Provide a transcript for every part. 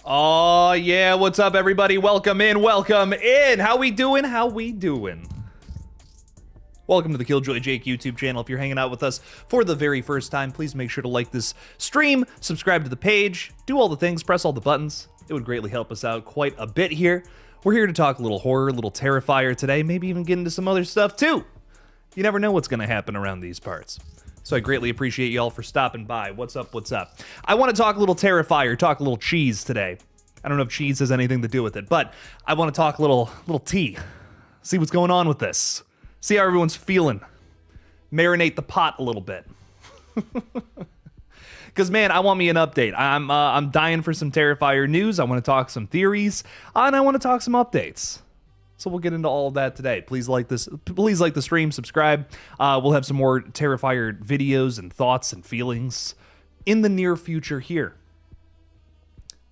Oh, yeah. What's up, everybody? Welcome in. Welcome in. How we doing? How we doing? Welcome to the Killjoy Jake YouTube channel. If you're hanging out with us for the very first time, please make sure to like this stream, subscribe to the page, do all the things, press all the buttons. It would greatly help us out quite a bit here. We're here to talk a little horror, a little Terrifier today, maybe even get into some other stuff too. You never know what's going to happen around these parts. So I greatly appreciate y'all for stopping by. What's up, what's up? I want to talk a little Terrifier, talk a little cheese today. I don't know if cheese has anything to do with it, but I want to talk a little tea. See what's going on with this. See how everyone's feeling. Marinate the pot a little bit. Because, man, I want me an update. I'm dying for some Terrifier news. I want to talk some theories, and I want to talk some updates. So we'll get into all of that today. Please like this. Please like the stream, subscribe. We'll have some more Terrifier videos and thoughts and feelings in the near future here.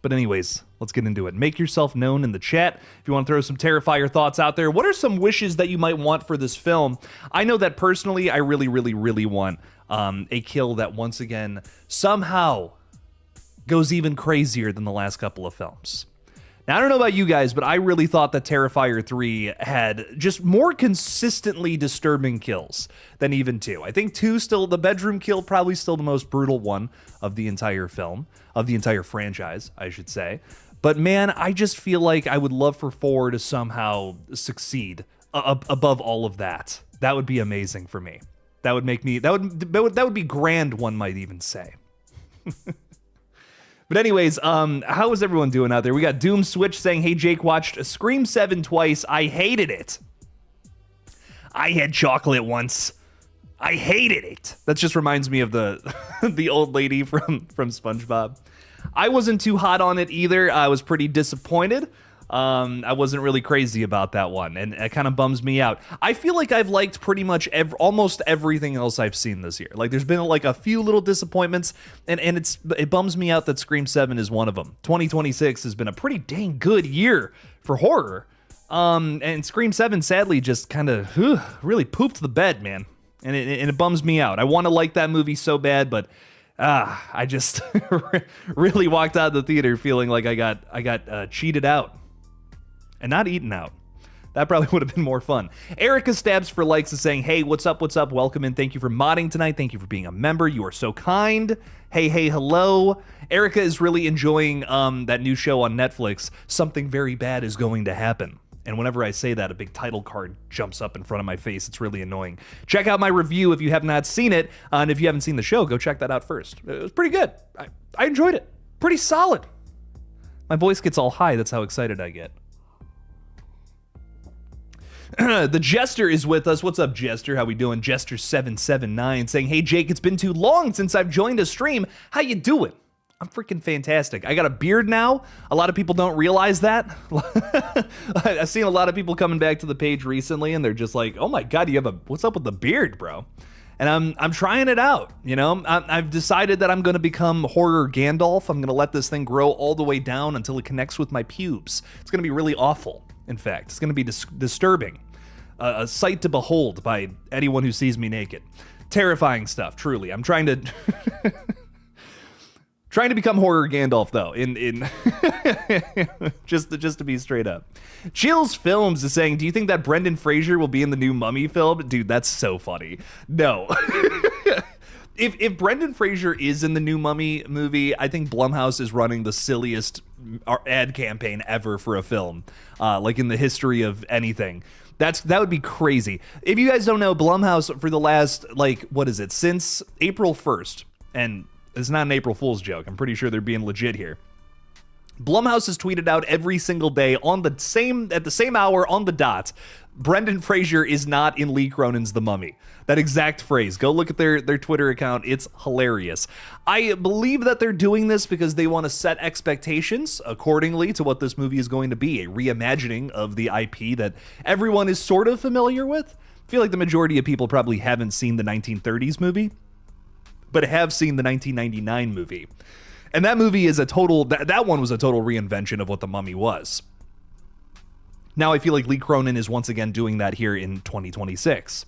But anyways, let's get into it. Make yourself known in the chat if you want to throw some Terrifier thoughts out there. What are some wishes that you might want for this film? I know that personally, I really want a kill that once again somehow goes even crazier than the last couple of films. Now, I don't know about you guys, but I really thought that Terrifier 3 had just more consistently disturbing kills than even 2. I think 2 still, the bedroom kill, probably still the most brutal one of the entire film, of the entire franchise, I should say. But man, I just feel like I would love for 4 to somehow succeed above all of that. That would be amazing for me. That would make me, that would be grand, one might even say. But anyways, how is everyone doing out there? We got Doom Switch saying, hey, Jake watched Scream 7 twice. I hated it. I had chocolate once. I hated it. That just reminds me of the the old lady from SpongeBob. I wasn't too hot on it either. I was pretty disappointed. I wasn't really crazy about that one, and it kind of bums me out. I feel like I've liked pretty much almost everything else I've seen this year. Like, there's been like a few little disappointments, and it bums me out that Scream 7 is one of them. 2026 has been a pretty dang good year for horror, and Scream 7 sadly just kind of really pooped the bed, man, and it bums me out. I want to like that movie so bad, but I just really walked out of the theater feeling like I got cheated out. And not eaten out. That probably would have been more fun. Erica Stabs for Likes is saying, hey, what's up, welcome in. Thank you for modding tonight. Thank you for being a member. You are so kind. Hey, hello. Erica is really enjoying that new show on Netflix, Something Very Bad Is Going to Happen. And whenever I say that, a big title card jumps up in front of my face. It's really annoying. Check out my review if you have not seen it. And if you haven't seen the show, go check that out first. It was pretty good. I enjoyed it. Pretty solid. My voice gets all high. That's how excited I get. The Jester is with us. What's up, Jester? How we doing? Jester779 saying, hey, Jake, it's been too long since I've joined a stream. How you doing? I'm freaking fantastic. I got a beard now. A lot of people don't realize that. I've seen a lot of people coming back to the page recently, and they're just like, oh my God, what's up with the beard, bro? And I'm trying it out, you know? I've decided that I'm going to become horror Gandalf. I'm going to let this thing grow all the way down until it connects with my pubes. It's going to be really awful. In fact, it's going to be disturbing. A sight to behold by anyone who sees me naked. Terrifying stuff, truly. I'm trying to become horror Gandalf, though, in just to be straight up. Chills Films is saying, do you think that Brendan Fraser will be in the new Mummy film? Dude, that's so funny. No. If Brendan Fraser is in the new Mummy movie, I think Blumhouse is running the silliest ad campaign ever for a film, like in the history of anything. That would be crazy. If you guys don't know, Blumhouse for the last, since April 1st, and it's not an April Fool's joke, I'm pretty sure they're being legit here. Blumhouse has tweeted out every single day at the same hour on the dot, Brendan Fraser is not in Lee Cronin's The Mummy. That exact phrase. Go look at their Twitter account. It's hilarious. I believe that they're doing this because they want to set expectations accordingly to what this movie is going to be, a reimagining of the IP that everyone is sort of familiar with. I feel like the majority of people probably haven't seen the 1930s movie, but have seen the 1999 movie. And that movie is that one was a total reinvention of what The Mummy was. Now I feel like Lee Cronin is once again doing that here in 2026.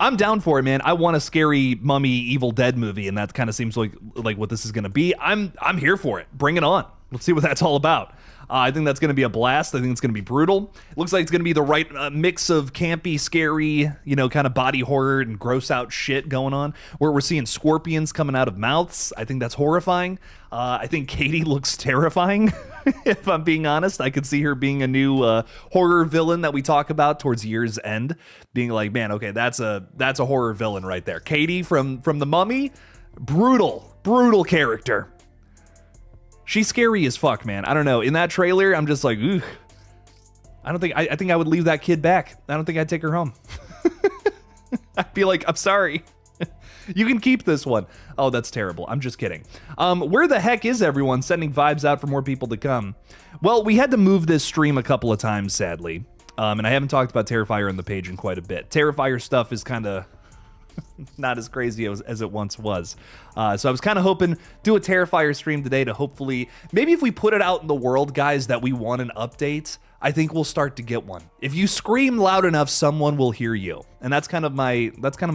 I'm down for it, man. I want a scary mummy Evil Dead movie, and that kind of seems like what this is going to be. I'm here for it. Bring it on. Let's see what that's all about. I think that's going to be a blast. I think it's going to be brutal. It looks like it's going to be the right mix of campy, scary, kind of body horror and gross out shit going on, where we're seeing scorpions coming out of mouths. I think that's horrifying. I think Katie looks terrifying, if I'm being honest. I could see her being a new horror villain that we talk about towards year's end, being like, man, okay, that's a horror villain right there. Katie from The Mummy, brutal character. She's scary as fuck, man. I don't know. In that trailer, I'm just like, ooh. I think I would leave that kid back. I don't think I'd take her home. I'd be like, I'm sorry. You can keep this one. Oh, that's terrible. I'm just kidding. Where the heck is everyone? Sending vibes out for more people to come. Well, we had to move this stream a couple of times, sadly. And I haven't talked about Terrifier on the page in quite a bit. Terrifier stuff is kind of not as crazy as it once was. So I was kind of hoping do a Terrifier stream today to hopefully, maybe if we put it out in the world, guys, that we want an update, I think we'll start to get one. If you scream loud enough, someone will hear you. And that's kind of my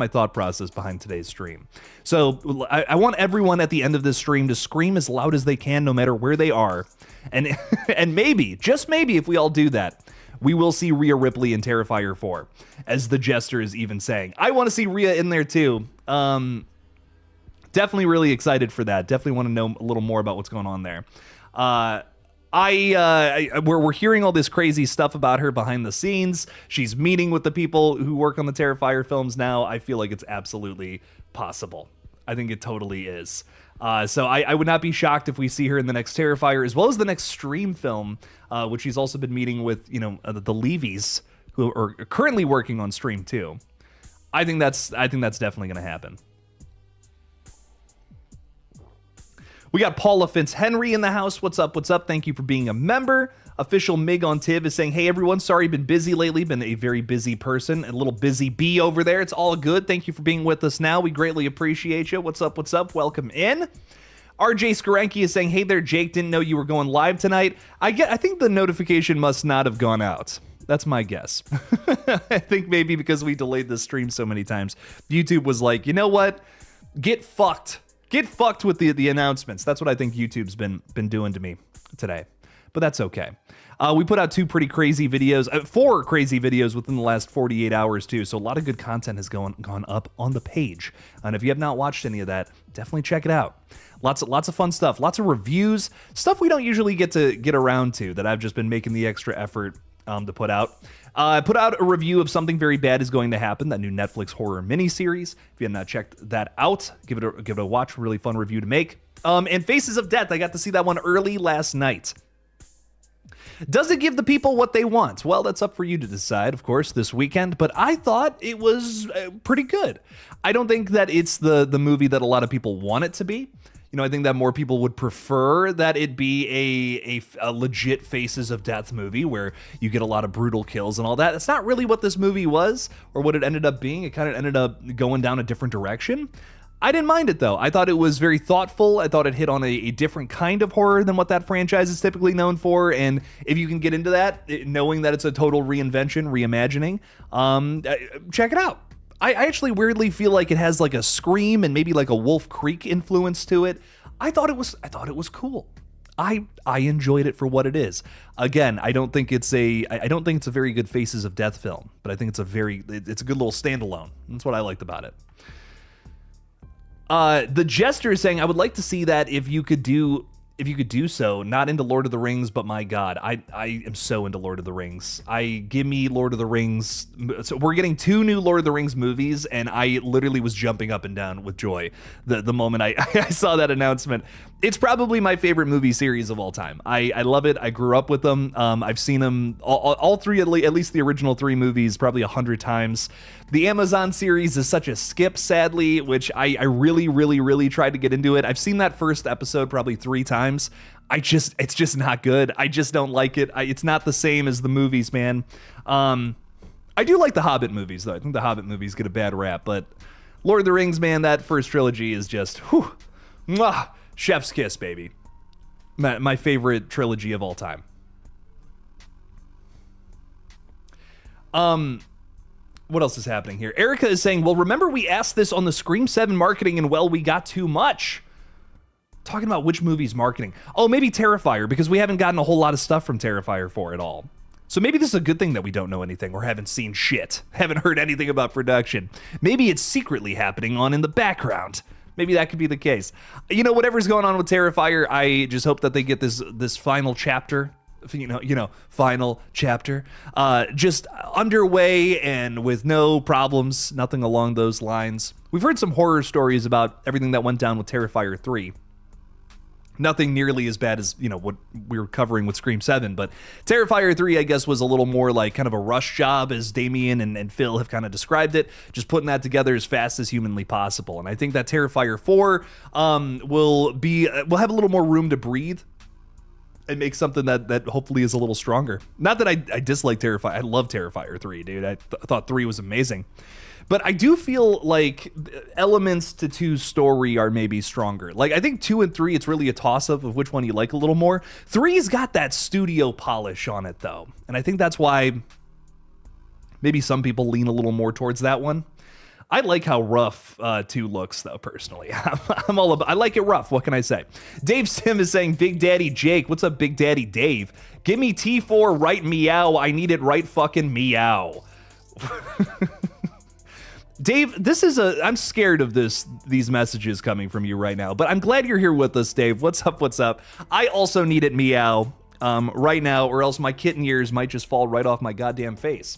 thought process behind today's stream. So I want everyone at the end of this stream to scream as loud as they can, no matter where they are. And and maybe, just maybe, if we all do that, we will see Rhea Ripley in Terrifier 4, as the Jester is even saying. I want to see Rhea in there too. Definitely really excited for that. Definitely want to know a little more about what's going on there. We're hearing all this crazy stuff about her behind the scenes. She's meeting with the people who work on the Terrifier films now. I feel like it's absolutely possible. I think it totally is. So I would not be shocked if we see her in the next Terrifier, as well as the next Stream film, which she's also been meeting with, the Levies, who are currently working on Stream 2. I think that's definitely going to happen. We got Paula Fitz-Henry in the house. What's up? What's up? Thank you for being a member. Official Mig on Tiv is saying, hey, everyone, sorry, been busy lately. Been a very busy person. A little busy bee over there. It's all good. Thank you for being with us now. We greatly appreciate you. What's up? What's up? Welcome in. RJ Skarenki is saying, hey there, Jake. Didn't know you were going live tonight. I think the notification must not have gone out. That's my guess. I think maybe because we delayed the stream so many times, YouTube was like, you know what? Get fucked. Get fucked with the announcements. That's what I think YouTube's been doing to me today. But that's okay. We put out 2 pretty crazy videos, 4 crazy videos within the last 48 hours too. So a lot of good content has gone up on the page. And if you have not watched any of that, definitely check it out. Lots of fun stuff, lots of reviews, stuff we don't usually get around to that I've just been making the extra effort to put out. I put out a review of Something Very Bad Is Going to Happen, that new Netflix horror miniseries. If you have not checked that out, give it a watch. Really fun review to make. And Faces of Death, I got to see that one early last night. Does it give the people what they want? Well, that's up for you to decide, of course, this weekend, but I thought it was pretty good. I don't think that it's the movie that a lot of people want it to be. I think that more people would prefer that it be a legit Faces of Death movie where you get a lot of brutal kills and all that. That's not really what this movie was or what it ended up being. It kind of ended up going down a different direction. I didn't mind it, though. I thought it was very thoughtful. I thought it hit on a different kind of horror than what that franchise is typically known for. And if you can get into that, knowing that it's a total reinvention, reimagining, check it out. I actually weirdly feel like it has like a Scream and maybe like a Wolf Creek influence to it. I thought it was cool. I enjoyed it for what it is. Again, I don't think it's a very good Faces of Death film, but I think it's a good little standalone. That's what I liked about it. The Jester is saying, I would like to see that if you could do so. Not into Lord of the Rings, but my God, I am so into Lord of the Rings. Give me Lord of the Rings. So we're getting 2 new Lord of the Rings movies, and I literally was jumping up and down with joy the moment I saw that announcement. It's probably my favorite movie series of all time. I love it. I grew up with them. I've seen them all 3, at least the original 3 movies, probably 100 times. The Amazon series is such a skip, sadly, which I really, really, really tried to get into it. I've seen that first episode probably 3 times. It's just not good. I just don't like it. It's not the same as the movies, man. I do like the Hobbit movies, though. I think the Hobbit movies get a bad rap, but Lord of the Rings, man, that first trilogy is just, whew, mwah, chef's kiss, baby. My favorite trilogy of all time. What else is happening here? Erica is saying, well, remember we asked this on the Scream 7 marketing and, well, we got too much. talking about which movie's marketing. Oh, maybe Terrifier, because we haven't gotten a whole lot of stuff from Terrifier 4 at all. So maybe this is a good thing that we don't know anything or haven't seen shit, haven't heard anything about production. Maybe it's secretly happening on in the background. Maybe that could be the case. You know, whatever's going on with Terrifier, I just hope that they get this final chapter, final chapter, just underway and with no problems, nothing along those lines. We've heard some horror stories about everything that went down with Terrifier 3. Nothing nearly as bad as, what we were covering with Scream 7, but Terrifier 3, I guess, was a little more like kind of a rush job, as Damien and Phil have kind of described it, just putting that together as fast as humanly possible. And I think that Terrifier 4 will have a little more room to breathe and make something that hopefully is a little stronger. Not that I dislike Terrifier. I love Terrifier 3, dude. I thought 3 was amazing. But I do feel like elements to 2's story are maybe stronger. Like, I think 2 and 3, it's really a toss-up of which one you like a little more. 3's got that studio polish on it, though. And I think that's why maybe some people lean a little more towards that one. I like how rough 2 looks, though, personally. I like it rough. What can I say? Dave Sim is saying, Big Daddy Jake. What's up, Big Daddy Dave? Give me T4 right meow. I need it right fucking meow. Dave, I'm scared of these messages coming from you right now, but I'm glad you're here with us, Dave. What's up? I also need it meow right now, or else my kitten ears might just fall right off my goddamn face,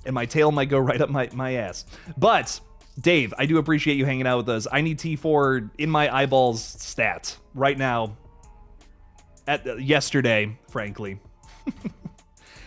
and my tail might go right up my ass. But, Dave, I do appreciate you hanging out with us. I need T4 in my eyeballs stat right now, yesterday, frankly.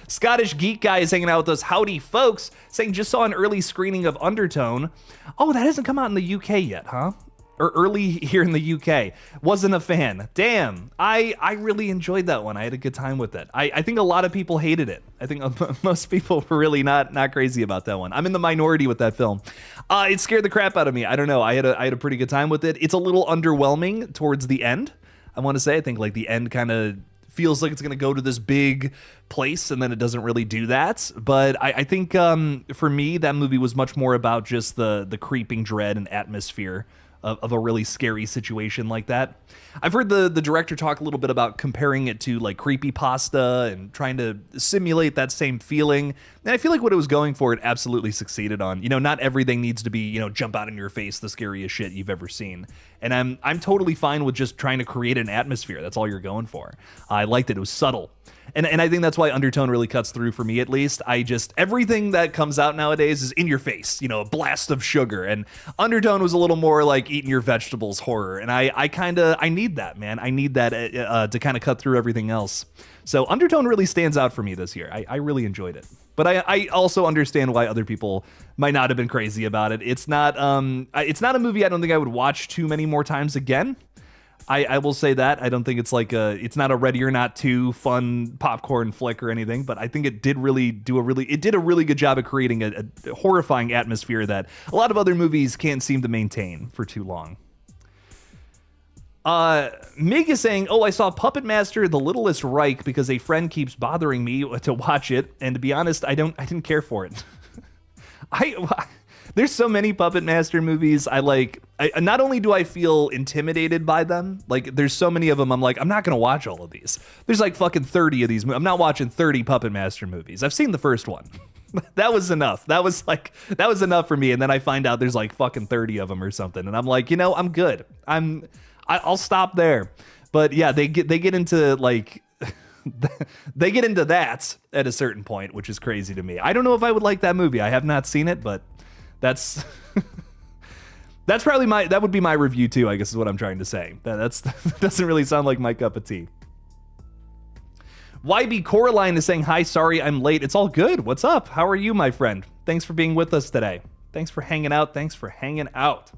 Scottish Geek Guy is hanging out with us. Howdy, folks. Saying, just saw an early screening of Undertone. Oh, that hasn't come out in the UK yet, huh? Or early here in the UK. Wasn't a fan. Damn. I really enjoyed that one. I had a good time with it. I think a lot of people hated it. I think most people were really not crazy about that one. I'm in the minority with that film. It scared the crap out of me. I don't know. I had a pretty good time with it. It's a little underwhelming towards the end. I want to say, I think like the end kind of feels like it's going to go to this big place, and then it doesn't really do that. But I think for me, that movie was much more about just the creeping dread and atmosphere of a really scary situation like that. I've heard the director talk a little bit about comparing it to like creepypasta and trying to simulate that same feeling. And I feel like what it was going for, it absolutely succeeded on. Not everything needs to be, jump out in your face, the scariest shit you've ever seen. And I'm totally fine with just trying to create an atmosphere. That's all you're going for. I liked it. It was subtle. And I think that's why Undertone really cuts through for me, at least. Everything that comes out nowadays is in your face, a blast of sugar. And Undertone was a little more like eating your vegetables horror. And I need that, man. I need that to kind of cut through everything else. So Undertone really stands out for me this year. I really enjoyed it. But I also understand why other people might not have been crazy about it. It's not a movie I don't think I would watch too many more times again. I will say that. I don't think it's not a Ready or Not 2 fun popcorn flick or anything, but I think it did a really good job of creating a horrifying atmosphere that a lot of other movies can't seem to maintain for too long. Mig is saying, I saw Puppet Master The Littlest Reich because a friend keeps bothering me to watch it, and to be honest, I didn't care for it. There's so many Puppet Master movies not only do I feel intimidated by them, like there's so many of them I'm like, I'm not gonna watch all of these. There's like fucking 30 of these. I'm not watching 30 Puppet Master movies. I've seen the first one. That was enough. That was enough for me. And then I find out there's like fucking 30 of them or something, and I'm like, I'm good. I'll stop there. But yeah, they get into like they get into that at a certain point, which is crazy to me. I don't know if I would like that movie. I have not seen it, but that's probably that would be my review too, I guess is what I'm trying to say. That doesn't really sound like my cup of tea. YB Coraline is saying, hi, sorry I'm late. It's all good. What's up? How are you, my friend? Thanks for being with us today. Thanks for hanging out.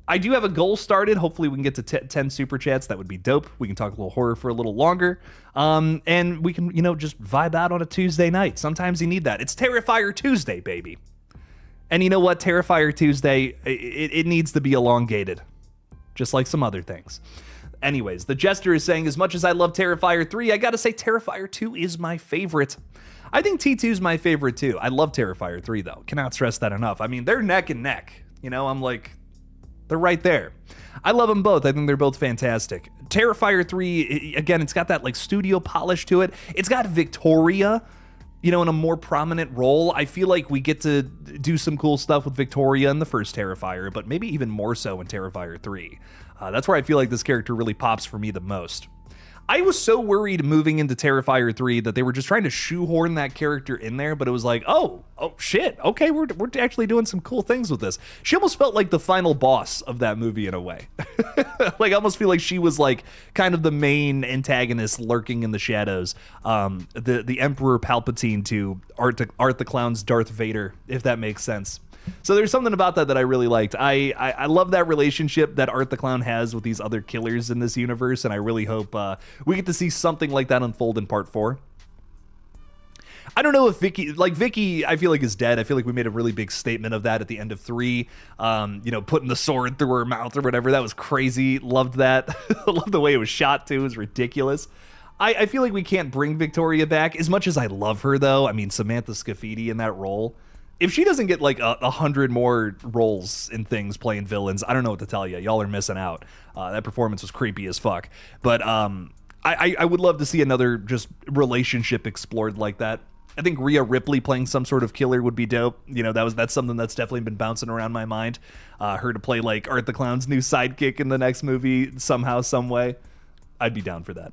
I do have a goal started. Hopefully we can get to 10 super chats. That would be dope. We can talk a little horror for a little longer. And we can, just vibe out on a Tuesday night. Sometimes you need that. It's Terrifier Tuesday, baby. And you know what? Terrifier Tuesday, it needs to be elongated. Just like some other things. Anyways, the Jester is saying, as much as I love Terrifier 3, I gotta say Terrifier 2 is my favorite. I think T2 is my favorite too. I love Terrifier 3 though. Cannot stress that enough. I mean, they're neck and neck. I'm like, They're right there. I love them both. I think they're both fantastic. Terrifier 3, again, it's got that like studio polish to it. It's got Victoria, in a more prominent role. I feel like we get to do some cool stuff with Victoria in the first Terrifier, but maybe even more so in Terrifier 3. That's where I feel like this character really pops for me the most. I was so worried moving into Terrifier 3 that they were just trying to shoehorn that character in there, but it was like, oh shit, okay, we're actually doing some cool things with this. She almost felt like the final boss of that movie in a way. Like, I almost feel like she was like kind of the main antagonist lurking in the shadows. The Emperor Palpatine to Art the Clown's Darth Vader, if that makes sense. So there's something about that I really liked. I love that relationship that Art the Clown has with these other killers in this universe, and I really hope we get to see something like that unfold in part 4. I don't know if Vicky, I feel like is dead. I feel like we made a really big statement of that at the end of 3. Putting the sword through her mouth or whatever. That was crazy. Loved that. Loved the way it was shot too. It was ridiculous. I feel like we can't bring Victoria back as much as I love her though. I mean, Samantha Scafidi in that role. If she doesn't get like 100 more roles in things playing villains, I don't know what to tell you. Y'all are missing out. That performance was creepy as fuck. But I would love to see another just relationship explored like that. I think Rhea Ripley playing some sort of killer would be dope. That's something that's definitely been bouncing around my mind. Her to play like Art the Clown's new sidekick in the next movie somehow, some way. I'd be down for that.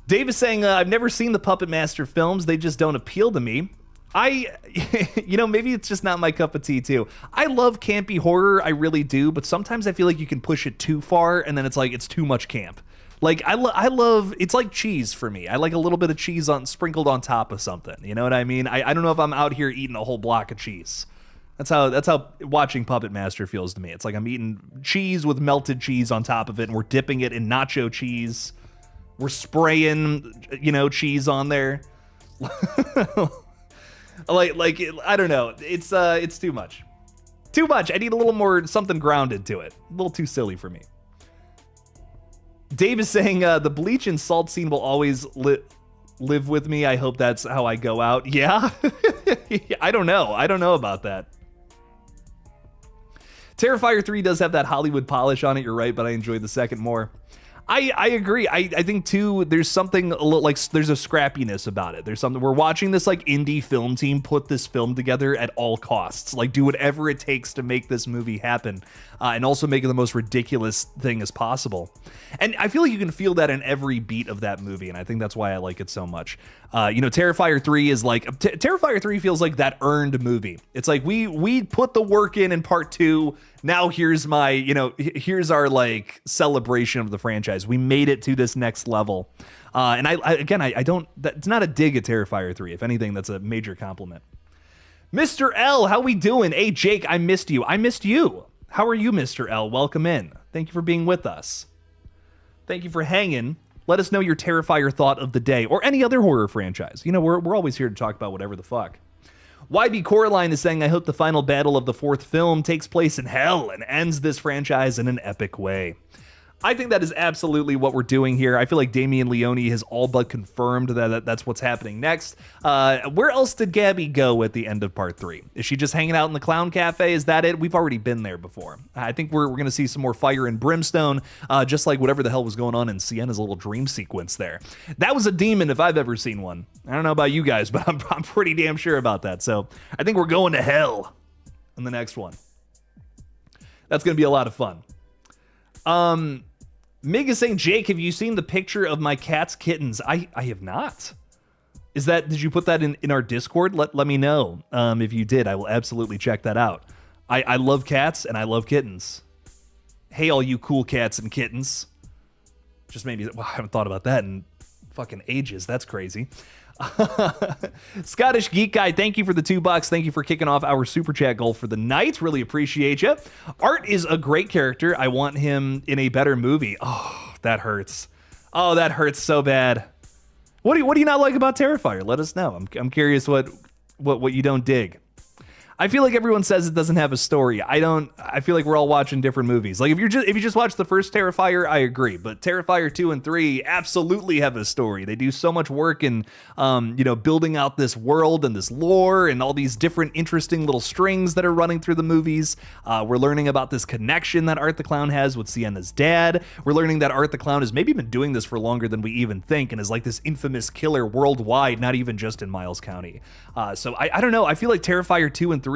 Dave is saying, I've never seen the Puppet Master films. They just don't appeal to me. Maybe it's just not my cup of tea too. I love campy horror, I really do, but sometimes I feel like you can push it too far and then it's like it's too much camp. Like I love it's like cheese for me. I like a little bit of cheese sprinkled on top of something. You know what I mean? I don't know if I'm out here eating a whole block of cheese. That's how watching Puppet Master feels to me. It's like I'm eating cheese with melted cheese on top of it, and we're dipping it in nacho cheese. We're spraying, cheese on there. Like I don't know. It's too much. Too much. I need a little more something grounded to it. A little too silly for me. Dave is saying the bleach and salt scene will always live with me. I hope that's how I go out. Yeah. I don't know. I don't know about that. Terrifier 3 does have that Hollywood polish on it. You're right, but I enjoyed the second more. I agree. I think too, there's something a little like there's a scrappiness about it. There's something we're watching this like indie film team put this film together at all costs, like do whatever it takes to make this movie happen, and also make it the most ridiculous thing as possible. And I feel like you can feel that in every beat of that movie, and I think that's why I like it so much. Terrifier 3 is like Terrifier 3 feels like that earned movie. It's like we put the work in part 2. Now here's here's our like celebration of the franchise. We made it to this next level. And I don't, that's not a dig at Terrifier 3. If anything, that's a major compliment. Mr. L, how we doing? Hey, Jake, I missed you. I missed you. How are you, Mr. L? Welcome in. Thank you for being with us. Thank you for hanging. Let us know your Terrifier thought of the day or any other horror franchise. We're always here to talk about whatever the fuck. YB Coraline is saying, I hope the final battle of the 4th film takes place in hell and ends this franchise in an epic way. I think that is absolutely what we're doing here. I feel like Damien Leone has all but confirmed that that's what's happening next. Where else did Gabby go at the end of part 3? Is she just hanging out in the clown cafe? Is that it? We've already been there before. I think we're going to see some more fire and brimstone, just like whatever the hell was going on in Sienna's little dream sequence there. That was a demon if I've ever seen one. I don't know about you guys, but I'm pretty damn sure about that. So I think we're going to hell in the next one. That's going to be a lot of fun. Mig is saying, Jake, have you seen the picture of my cat's kittens? I have not. Did you put that in our Discord? Let me know. If you did, I will absolutely check that out. I love cats and I love kittens. Hey, all you cool cats and kittens. Just maybe, I haven't thought about that in fucking ages. That's crazy. Scottish Geek Guy, thank you for the $2. Thank you for kicking off our super chat goal for the night. Really appreciate you. Art is a great character. I want him in a better movie. Oh, that hurts. Oh, that hurts so bad. What do you not like about Terrifier? Let us know. I'm curious what you don't dig. I feel like everyone says it doesn't have a story. I feel like we're all watching different movies. Like if you just watch the first Terrifier, I agree, but Terrifier 2 and 3 absolutely have a story. They do so much work in building out this world and this lore and all these different interesting little strings that are running through the movies. We're learning about this connection that Art the Clown has with Sienna's dad. We're learning that Art the Clown has maybe been doing this for longer than we even think and is like this infamous killer worldwide, not even just in Miles County. So I don't know. I feel like Terrifier 2 and 3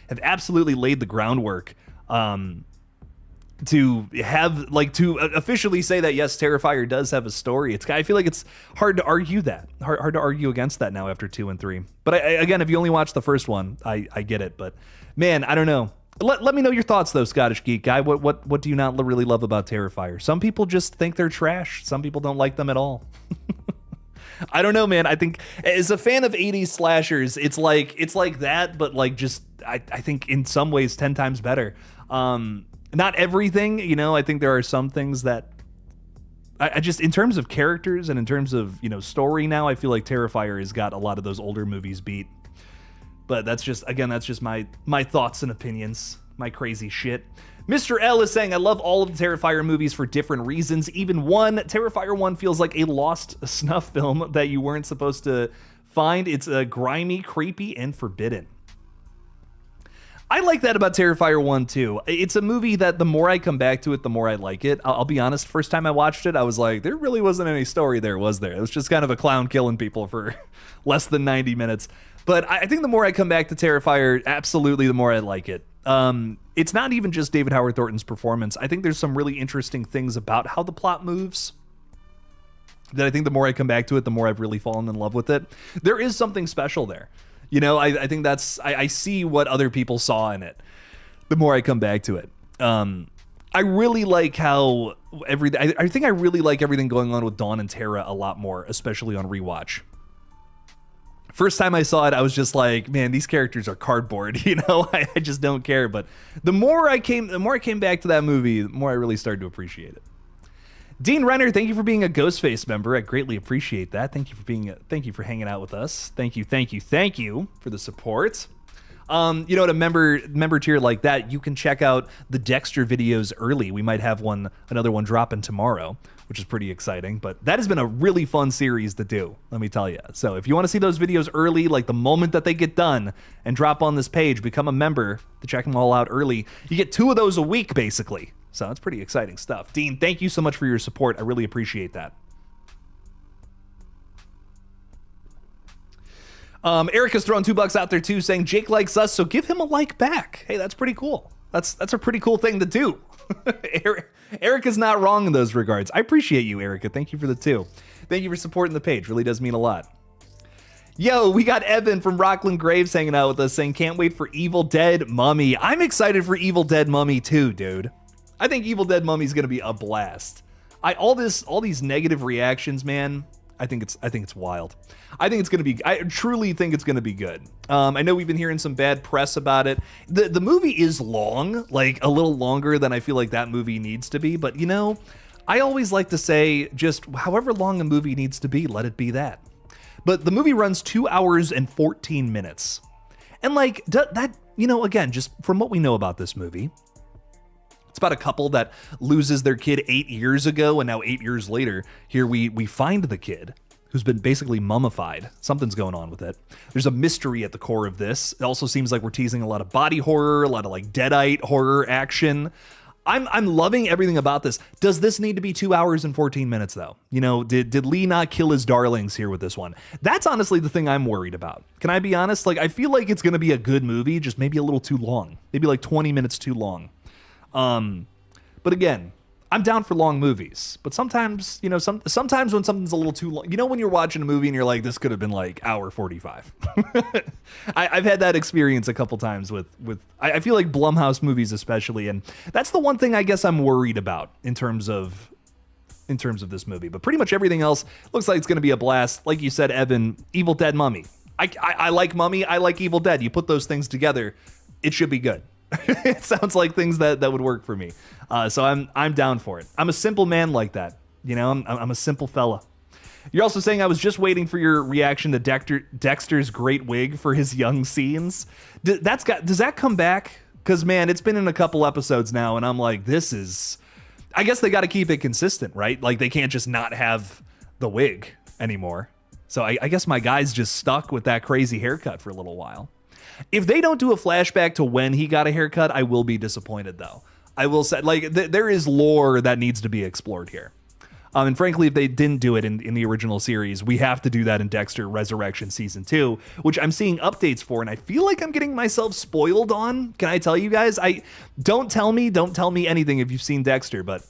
have absolutely laid the groundwork to officially say that yes, Terrifier does have a story. I feel like it's hard to argue that, hard to argue against that now after 2 and 3. But again, if you only watch the first one, I get it. But man, I don't know. Let me know your thoughts though, Scottish Geek Guy. What do you not really love about Terrifier? Some people just think they're trash. Some people don't like them at all. I don't know, man. I think as a fan of 80s slashers, it's like that, but like just I think in some ways 10 times better. Not everything, I think there are some things that I just, in terms of characters and in terms of, story now, I feel like Terrifier has got a lot of those older movies beat. But that's just my thoughts and opinions, my crazy shit. Mr. L is saying, I love all of the Terrifier movies for different reasons. Even Terrifier 1 feels like a lost snuff film that you weren't supposed to find. It's grimy, creepy, and forbidden. I like that about Terrifier 1 too. It's a movie that the more I come back to it, the more I like it. I'll be honest, first time I watched it, I was like, there really wasn't any story there, was there? It was just kind of a clown killing people for less than 90 minutes. But I think the more I come back to Terrifier, absolutely the more I like it. It's not even just David Howard Thornton's performance. I think there's some really interesting things about how the plot moves that I think the more I come back to it, the more I've really fallen in love with it. There is something special there. I think I see what other people saw in it the more I come back to it. I really like how I think I really like everything going on with Dawn and Tara a lot more, especially on rewatch. First time I saw it, I was just like, man, these characters are cardboard, I just don't care. But the more I came back to that movie, the more I really started to appreciate it. Dean Renner, thank you for being a Ghostface member. I greatly appreciate that. Thank you for hanging out with us. Thank you for the support. At a member tier like that, you can check out the Dexter videos early. We might have another one dropping tomorrow, which is pretty exciting. But that has been a really fun series to do, let me tell you. So if you want to see those videos early, like the moment that they get done and drop on this page, become a member to check them all out early. You get 2 of those a week, basically. So that's pretty exciting stuff. Dean, thank you so much for your support. I really appreciate that. Erica's throwing $2 out there too, saying Jake likes us, so give him a like back. Hey, that's pretty cool. That's a pretty cool thing to do. Erica's not wrong in those regards. I appreciate you, Erica. Thank you for the 2. Thank you for supporting the page. Really does mean a lot. Yo, we got Evan from Rockland Graves hanging out with us saying, can't wait for Evil Dead Mummy. I'm excited for Evil Dead Mummy too, dude. I think Evil Dead Mummy is going to be a blast. All these negative reactions, man. I think it's wild. I truly think it's going to be good. I know we've been hearing some bad press about it. The movie is long, like a little longer than I feel like that movie needs to be. But I always like to say just however long a movie needs to be, let it be that. But the movie runs 2 hours and 14 minutes. And like that, again, just from what we know about this movie, it's about a couple that loses their kid 8 years ago, and now 8 years later, here we find the kid who's been basically mummified. Something's going on with it. There's a mystery at the core of this. It also seems like we're teasing a lot of body horror, a lot of like Deadite horror action. I'm loving everything about this. Does this need to be 2 hours and 14 minutes though? Did Lee not kill his darlings here with this one? That's honestly the thing I'm worried about. Can I be honest? Like, I feel like it's going to be a good movie, just maybe a little too long. Maybe like 20 minutes too long. But again, I'm down for long movies, but sometimes, sometimes when something's a little too long, when you're watching a movie and you're like, this could have been like hour 45. I've had that experience a couple times with I feel like Blumhouse movies especially. And that's the one thing I guess I'm worried about in terms of this movie, but pretty much everything else looks like it's going to be a blast. Like you said, Evan, Evil Dead Mummy. I like Mummy. I like Evil Dead. You put those things together, it should be good. It sounds like things that would work for me. So I'm down for it. I'm a simple man like that. I'm a simple fella. You're also saying I was just waiting for your reaction to Dexter's great wig for his young scenes. Does that come back? Because, man, it's been in a couple episodes now, and I'm like, this is... I guess they got to keep it consistent, right? Like, they can't just not have the wig anymore. So I guess my guy's just stuck with that crazy haircut for a little while. If they don't do a flashback to when he got a haircut, I will be disappointed, though. I will say, like, there is lore that needs to be explored here. And frankly, if they didn't do it in the original series, we have to do that in Dexter Resurrection Season 2, which I'm seeing updates for, and I feel like I'm getting myself spoiled on. Can I tell you guys? Don't tell me anything if you've seen Dexter, but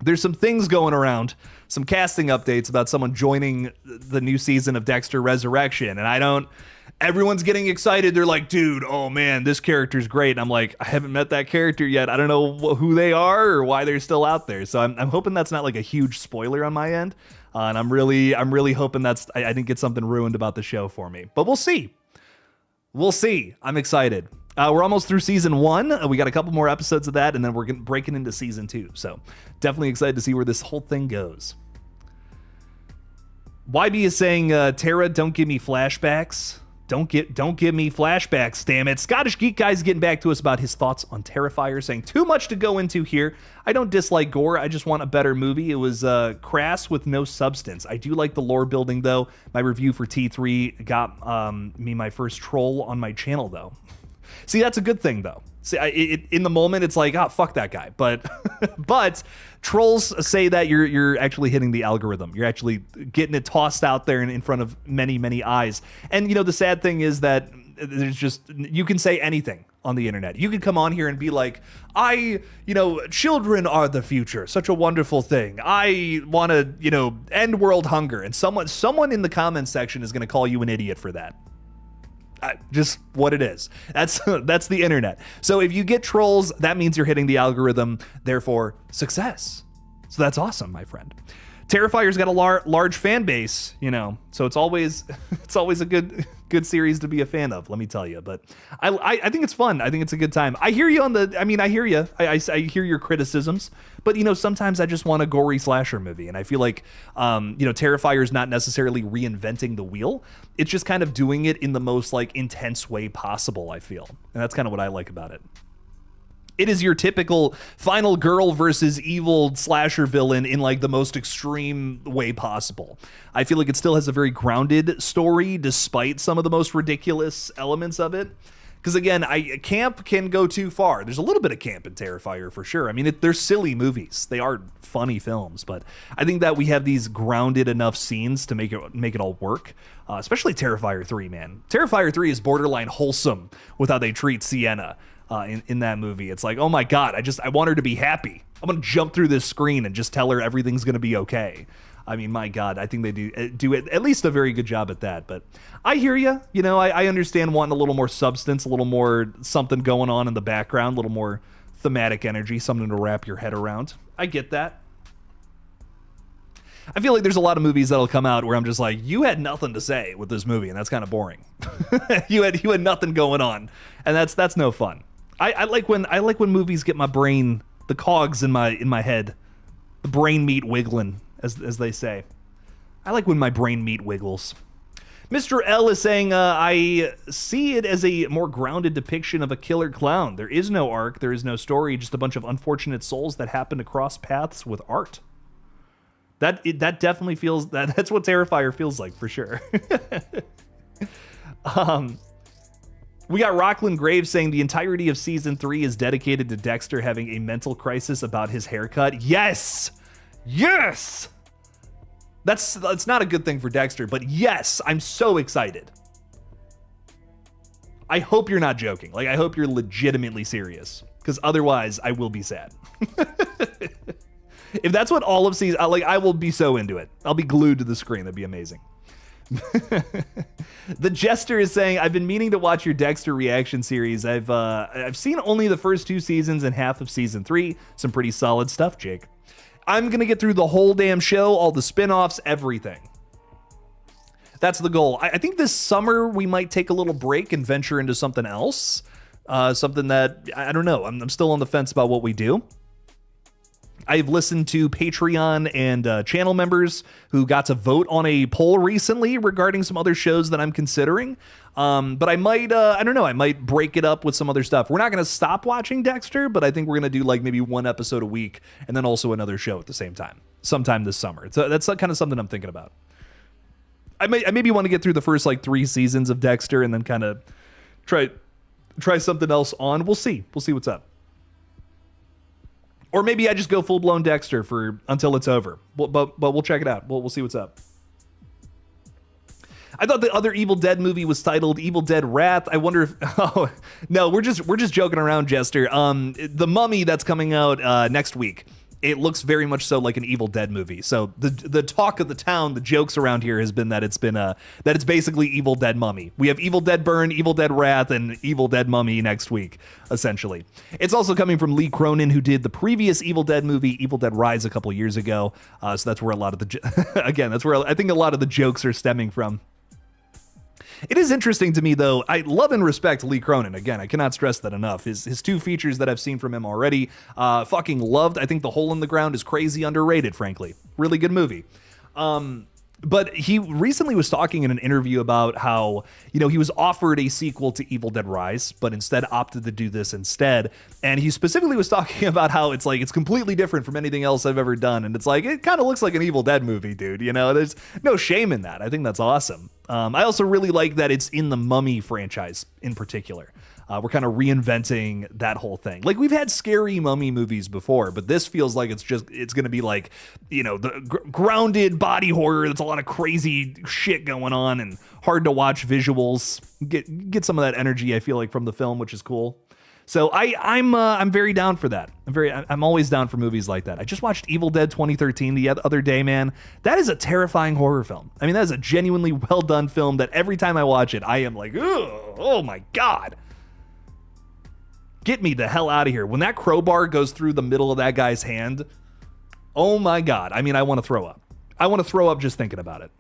there's some things going around, some casting updates about someone joining the new season of Dexter Resurrection, and everyone's getting excited. They're like, dude, oh man, this character's great. And I'm like, I haven't met that character yet. I don't know who they are or why they're still out there. So I'm hoping that's not like a huge spoiler on my end. And I'm really hoping I didn't get something ruined about the show for me. But we'll see. We'll see. I'm excited. We're almost through season 1. We got a couple more episodes of that, and then we're breaking into season 2. So definitely excited to see where this whole thing goes. YB is saying, Tara, don't give me flashbacks. Don't give me flashbacks, damn it. Scottish Geek Guy's getting back to us about his thoughts on Terrifier, saying too much to go into here. I don't dislike gore. I just want a better movie. It was crass with no substance. I do like the lore building, though. My review for T3 got me my first troll on my channel, though. See, that's a good thing, though. See, in the moment, it's like, oh, fuck that guy. But but trolls say that you're actually hitting the algorithm. You're actually getting it tossed out there in front of many, many eyes. And, the sad thing is that you can say anything on the internet. You could come on here and be like, children are the future. Such a wonderful thing. I want to, end world hunger. And someone in the comments section is going to call you an idiot for that. Just what it is. That's the internet. So if you get trolls, that means you're hitting the algorithm, therefore success. So that's awesome, my friend. Terrifier's got a large fan base, so it's always a good series to be a fan of, let me tell you. But I think it's fun. I think it's a good time. I hear you I hear you. I hear your criticisms, but sometimes I just want a gory slasher movie, and I feel like Terrifier's not necessarily reinventing the wheel. It's just kind of doing it in the most intense way possible, I feel. And that's kind of what I like about it. It is your typical final girl versus evil slasher villain in the most extreme way possible. I feel like it still has a very grounded story despite some of the most ridiculous elements of it. Because again, camp can go too far. There's a little bit of camp in Terrifier for sure. I mean, they're silly movies. They are funny films, but I think that we have these grounded enough scenes to make it all work. Especially Terrifier 3, man. Terrifier 3 is borderline wholesome with how they treat Sienna. In that movie, it's like, oh my god, I want her to be happy. I'm gonna jump through this screen and just tell her everything's gonna be okay. I mean, my god, I think they do at least a very good job at that. But I hear you. I understand wanting a little more substance, a little more something going on in the background, a little more thematic energy, something to wrap your head around. I get that. I feel like there's a lot of movies that'll come out where I'm just like, you had nothing to say with this movie, and that's kind of boring. you had nothing going on, and that's no fun. I like when movies get my brain, the cogs in my head, the brain meat wiggling, as they say. I like when my brain meat wiggles. Mr. L is saying, I see it as a more grounded depiction of a killer clown. There is no arc, there is no story, just a bunch of unfortunate souls that happen to cross paths with art. That definitely feels that's what Terrifier feels like for sure. We got Rockland Graves saying the entirety of season 3 is dedicated to Dexter having a mental crisis about his haircut. Yes! That's not a good thing for Dexter, but yes, I'm so excited. I hope you're not joking. I hope you're legitimately serious, because otherwise I will be sad. If that's what all of season, I will be so into it. I'll be glued to the screen. That'd be amazing. The Jester is saying, I've been meaning to watch your Dexter reaction series. I've seen only the first 2 seasons and half of season 3. Some pretty solid stuff, Jake. I'm gonna get through the whole damn show, all the spin-offs, everything. That's the goal. I think this summer we might take a little break and venture into something else. Something that, I don't know. I'm still on the fence about what we do. I've listened to Patreon and channel members who got to vote on a poll recently regarding some other shows that I'm considering. But I might, I don't know, I might break it up with some other stuff. We're not going to stop watching Dexter, but I think we're going to do like maybe one episode a week and then also another show at the same time, sometime this summer. So that's kind of something I'm thinking about. I maybe want to get through the first like 3 seasons of Dexter and then kind of try something else on. We'll see. We'll see what's up. Or maybe I just go full-blown Dexter until it's over. But we'll check it out. We'll see what's up. I thought the other Evil Dead movie was titled Evil Dead Wrath. I wonder if... Oh, no, we're just joking around, Jester. The Mummy that's coming out next week. It looks very much so like an Evil Dead movie. So the talk of the town, the jokes around here has been that it's basically Evil Dead Mummy. We have Evil Dead Burn, Evil Dead Wrath, and Evil Dead Mummy next week, essentially. It's also coming from Lee Cronin, who did the previous Evil Dead movie, Evil Dead Rise, a couple years ago. So that's where a lot of that's where I think a lot of the jokes are stemming from. It is interesting to me, though. I love and respect Lee Cronin. Again, I cannot stress that enough. His 2 features that I've seen from him already, fucking loved. I think The Hole in the Ground is crazy underrated, frankly. Really good movie. But he recently was talking in an interview about how, he was offered a sequel to Evil Dead Rise, but instead opted to do this instead. And he specifically was talking about how it's completely different from anything else I've ever done. And it's like, it kind of looks like an Evil Dead movie, dude. There's no shame in that. I think that's awesome. I also really like that it's in the Mummy franchise in particular. We're kind of reinventing that whole thing. Like, we've had scary mummy movies before, but this feels like it's going to be like, the grounded body horror. That's a lot of crazy shit going on and hard to watch visuals. Get some of that energy, I feel like, from the film, which is cool. So I'm very down for that. I'm always down for movies like that. I just watched Evil Dead 2013 the other day, man. That is a terrifying horror film. I mean, that is a genuinely well done film that every time I watch it, I am like, oh my God. Get me the hell out of here. When that crowbar goes through the middle of that guy's hand, oh my God. I mean, I want to throw up. I want to throw up just thinking about it.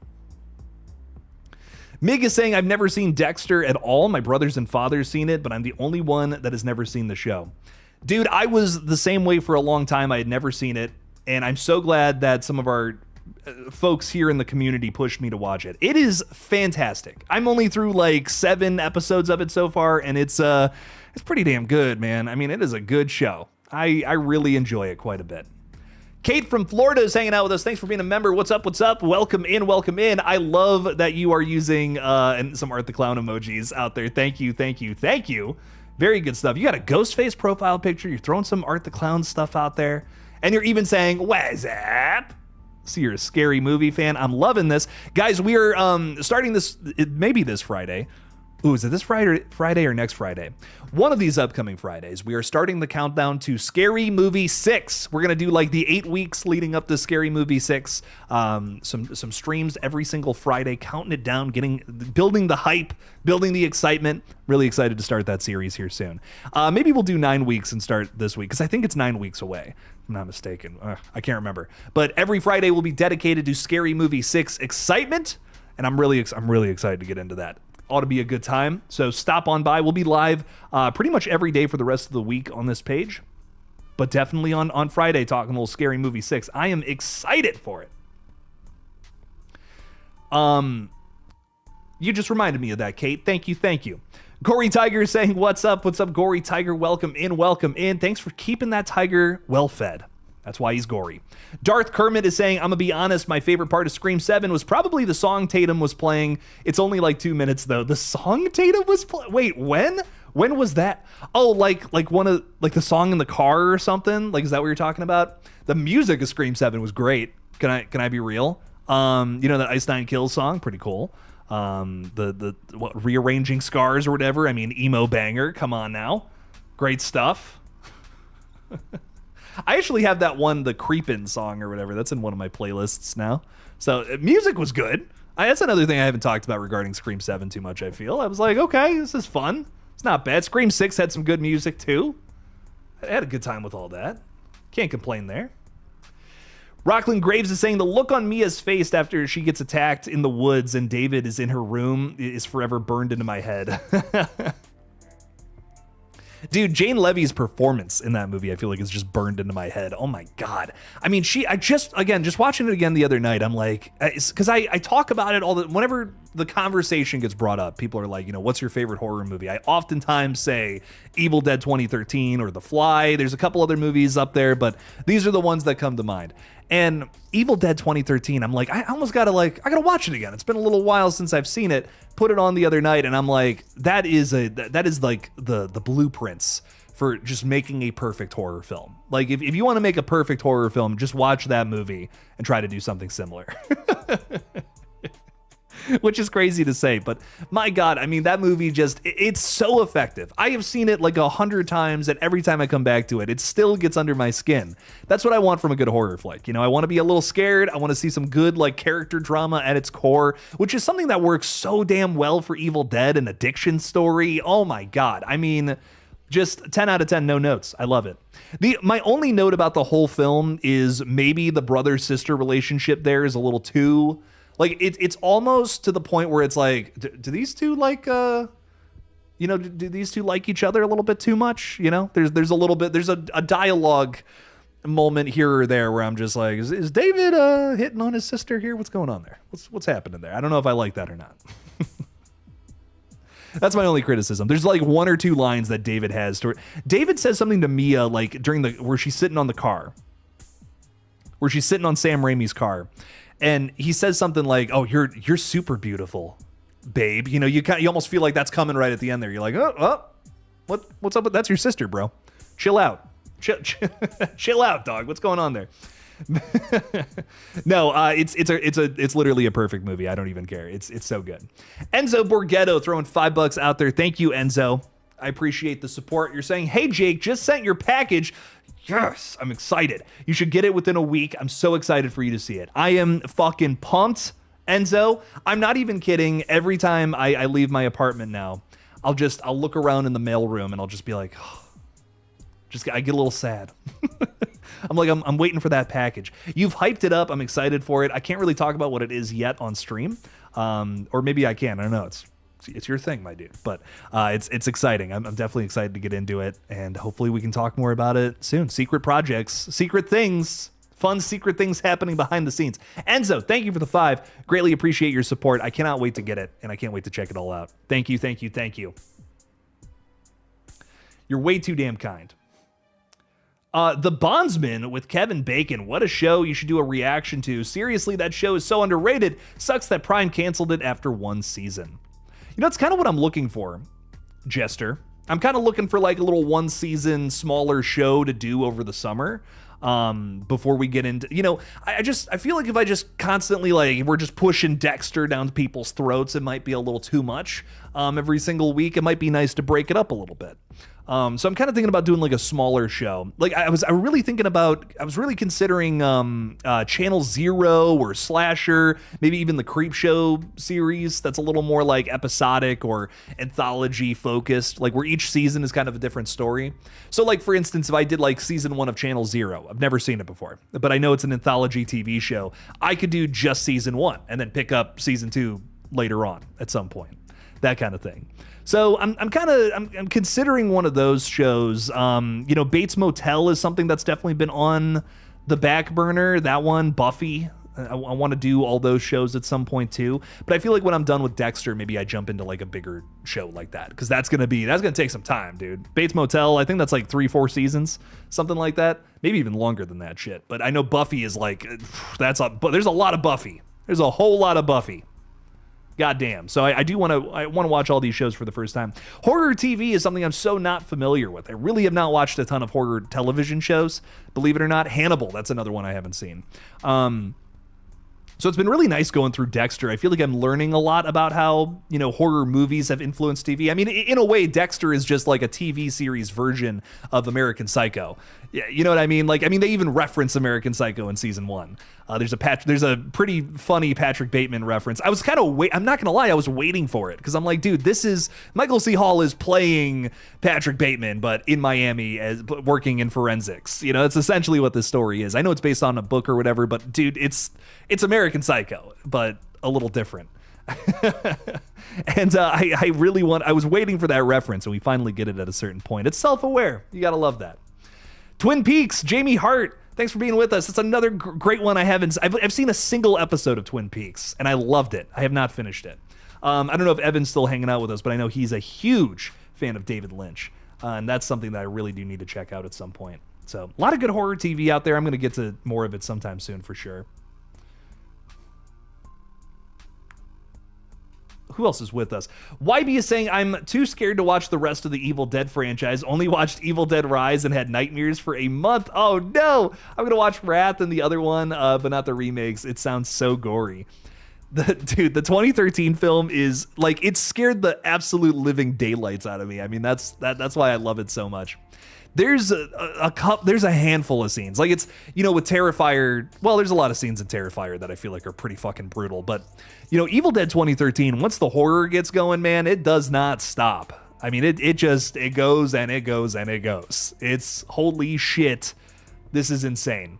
Mig is saying, I've never seen Dexter at all. My brothers and father's seen it, but I'm the only one that has never seen the show. Dude, I was the same way for a long time. I had never seen it, and I'm so glad that some of our folks here in the community pushed me to watch it. It is fantastic. I'm only through like 7 episodes of it so far, and it's pretty damn good, man. I mean, it is a good show. I really enjoy it quite a bit. Kate from Florida is hanging out with us. Thanks for being a member. What's up? What's up? Welcome in. Welcome in. I love that you are using and some Art the Clown emojis out there. Thank you. Thank you. Thank you. Very good stuff. You got a Ghostface profile picture. You're throwing some Art the Clown stuff out there. And you're even saying, what's up? So you're a scary movie fan. I'm loving this. Guys, we are starting this, maybe this Friday. Ooh, is it this Friday or next Friday? One of these upcoming Fridays, we are starting the countdown to Scary Movie 6. We're going to do like the 8 weeks leading up to Scary Movie 6. Some streams every single Friday, counting it down, building the hype, building the excitement. Really excited to start that series here soon. Maybe we'll do 9 weeks and start this week, because I think it's 9 weeks away. If I'm not mistaken. I can't remember. But every Friday will be dedicated to Scary Movie 6 excitement, and I'm really excited to get into that. Ought to be a good time. So stop on by. We'll be live pretty much every day for the rest of the week on this page, but definitely on Friday talking a little Scary Movie 6. I am excited for it. You just reminded me of that, Kate. Thank you. Gory Tiger is saying, what's up, Gory Tiger? Welcome in. Thanks for keeping that tiger well fed. That's why he's gory. Darth Kermit is saying, I'm gonna be honest, my favorite part of Scream 7 was probably the song Tatum was playing. It's only like 2 minutes though. The song Tatum was playing? Wait, when? When was that? Oh, like one of the song in the car or something? Like, is that what you're talking about? The music of Scream 7 was great. Can I be real? That Ice Nine Kills song, pretty cool. Rearranging Scars or whatever. I mean, emo banger. Come on now. Great stuff. I actually have that one, the Creepin' song or whatever. That's in one of my playlists now. So music was good. That's another thing I haven't talked about regarding Scream 7 too much, I feel. I was like, okay, this is fun. It's not bad. Scream 6 had some good music too. I had a good time with all that. Can't complain there. Rockland Graves is saying the look on Mia's face after she gets attacked in the woods and David is in her room is forever burned into my head. Dude, Jane Levy's performance in that movie, I feel like is just burned into my head. Oh my God. I mean, just watching it again the other night, I'm like, because I talk about it whenever the conversation gets brought up, people are like, what's your favorite horror movie? I oftentimes say Evil Dead 2013 or The Fly. There's a couple other movies up there, but these are the ones that come to mind. And Evil Dead 2013, I'm like, I almost gotta watch it again. It's been a little while since I've seen it. Put it on the other night, and I'm like, that is like the blueprints for just making a perfect horror film. Like, if you want to make a perfect horror film, just watch that movie and try to do something similar. Which is crazy to say, but my God, I mean, that movie it's so effective. I have seen it like 100 times, and every time I come back to it, it still gets under my skin. That's what I want from a good horror flick. I want to be a little scared. I want to see some good like character drama at its core, which is something that works so damn well for Evil Dead, an addiction story. Oh my God. I mean, just 10 out of 10, no notes. I love it. My only note about the whole film is maybe the brother-sister relationship there is a little too... Like, it's almost to the point where it's like, do these two like, do these two like each other a little bit too much? There's a little bit, there's a dialogue moment here or there where I'm just like, is David hitting on his sister here? What's going on there? What's happening there? I don't know if I like that or not. That's my only criticism. There's like one or two lines that David has to her. David says something to Mia, like where she's sitting on the car, where she's sitting on Sam Raimi's car. And he says something like, "Oh, you're super beautiful, babe." You almost feel like that's coming right at the end there. You're like, "Oh, what's up with that's your sister, bro? Chill out, chill out, dog. What's going on there?" No, it's literally a perfect movie. I don't even care. It's so good. Enzo Borghetto throwing $5 out there. Thank you, Enzo. I appreciate the support. You're saying, "Hey, Jake, just sent your package." Yes, I'm excited. You should get it within a week. I'm so excited for you to see it. I am fucking pumped, Enzo. I'm not even kidding. Every time I leave my apartment now, I'll look around in the mailroom and I'll just be like, oh, I get a little sad. I'm like, I'm waiting for that package. You've hyped it up. I'm excited for it. I can't really talk about what it is yet on stream. Or maybe I can. I don't know. It's your thing, my dude. But it's exciting. I'm definitely excited to get into it, and hopefully we can talk more about it soon. Secret projects, secret things, fun secret things happening behind the scenes. Enzo, thank you for the 5. Greatly appreciate your support. I cannot wait to get it, and I can't wait to check it all out. Thank you, thank you, thank you. You're way too damn kind. The Bondsman with Kevin Bacon. What a show you should do a reaction to. Seriously, that show is so underrated. Sucks that Prime canceled it after 1 season. It's kind of what I'm looking for, Jester. I'm kind of looking for like a little 1 season smaller show to do over the summer before we get into, I feel like if I just constantly we're just pushing Dexter down people's throats, it might be a little too much every single week. It might be nice to break it up a little bit. So I'm kind of thinking about doing like a smaller show. Like I was really considering Channel Zero or Slasher, maybe even the Creep Show series that's a little more like episodic or anthology focused, like where each season is kind of a different story. So like, for instance, if I did like season 1 of Channel Zero, I've never seen it before, but I know it's an anthology TV show. I could do just season 1 and then pick up season 2 later on at some point, that kind of thing. So I'm considering one of those shows. Bates Motel is something that's definitely been on the back burner. That one, Buffy. I want to do all those shows at some point too. But I feel like when I'm done with Dexter, maybe I jump into like a bigger show like that, because that's gonna take some time, dude. Bates Motel, I think that's like 3-4 seasons, something like that. Maybe even longer than that shit. But I know Buffy is like, but there's a lot of Buffy. There's a whole lot of Buffy. Goddamn. So I want to watch all these shows for the first time. Horror TV is something I'm so not familiar with. I really have not watched a ton of horror television shows, believe it or not. Hannibal, that's another one I haven't seen. So it's been really nice going through Dexter. I feel like I'm learning a lot about how, horror movies have influenced TV. I mean, in a way, Dexter is just like a TV series version of American Psycho. Yeah, you know what I mean? They even reference American Psycho in season 1. There's a pretty funny Patrick Bateman reference. I was I'm not gonna lie, I was waiting for it, because I'm like, dude, this is Michael C. Hall is playing Patrick Bateman, but in Miami as working in forensics. It's essentially what this story is. I know it's based on a book or whatever, but dude, it's American Psycho, but a little different. And I really I was waiting for that reference, and we finally get it at a certain point. It's self-aware. You gotta love that. Twin Peaks, Jamie Hart, thanks for being with us. It's another great one. I've seen a single episode of Twin Peaks, and I loved it. I have not finished it. I don't know if Evan's still hanging out with us, but I know he's a huge fan of David Lynch, and that's something that I really do need to check out at some point. So a lot of good horror TV out there. I'm going to get to more of it sometime soon for sure. Who else is with us? YB is saying, I'm too scared to watch the rest of the Evil Dead franchise. Only watched Evil Dead Rise and had nightmares for a month. Oh no! I'm gonna watch Wrath and the other one, but not the remakes. It sounds so gory. The 2013 film is like, it scared the absolute living daylights out of me. I mean, that's why I love it so much. There's there's a handful of scenes. Like, it's, you know, with Terrifier, well, there's a lot of scenes in Terrifier that I feel like are pretty fucking brutal. But, you know, Evil Dead 2013, once the horror gets going, man, it does not stop. I mean, it goes and it goes and it goes. It's holy shit. This is insane.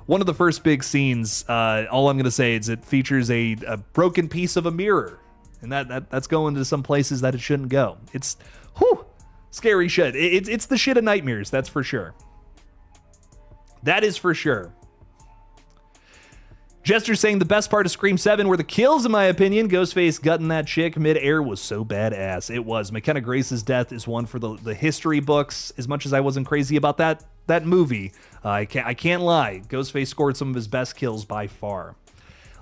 One of the first big scenes, all I'm going to say is it features a broken piece of a mirror. And that's going to some places that it shouldn't go. It's, whew. Scary shit. It's the shit of nightmares, that's for sure. That is for sure. Jester saying the best part of Scream 7 were the kills, in my opinion. Ghostface gutting that chick mid-air was so badass. It was. McKenna Grace's death is one for the history books. As much as I wasn't crazy about that movie, I can't lie. Ghostface scored some of his best kills by far.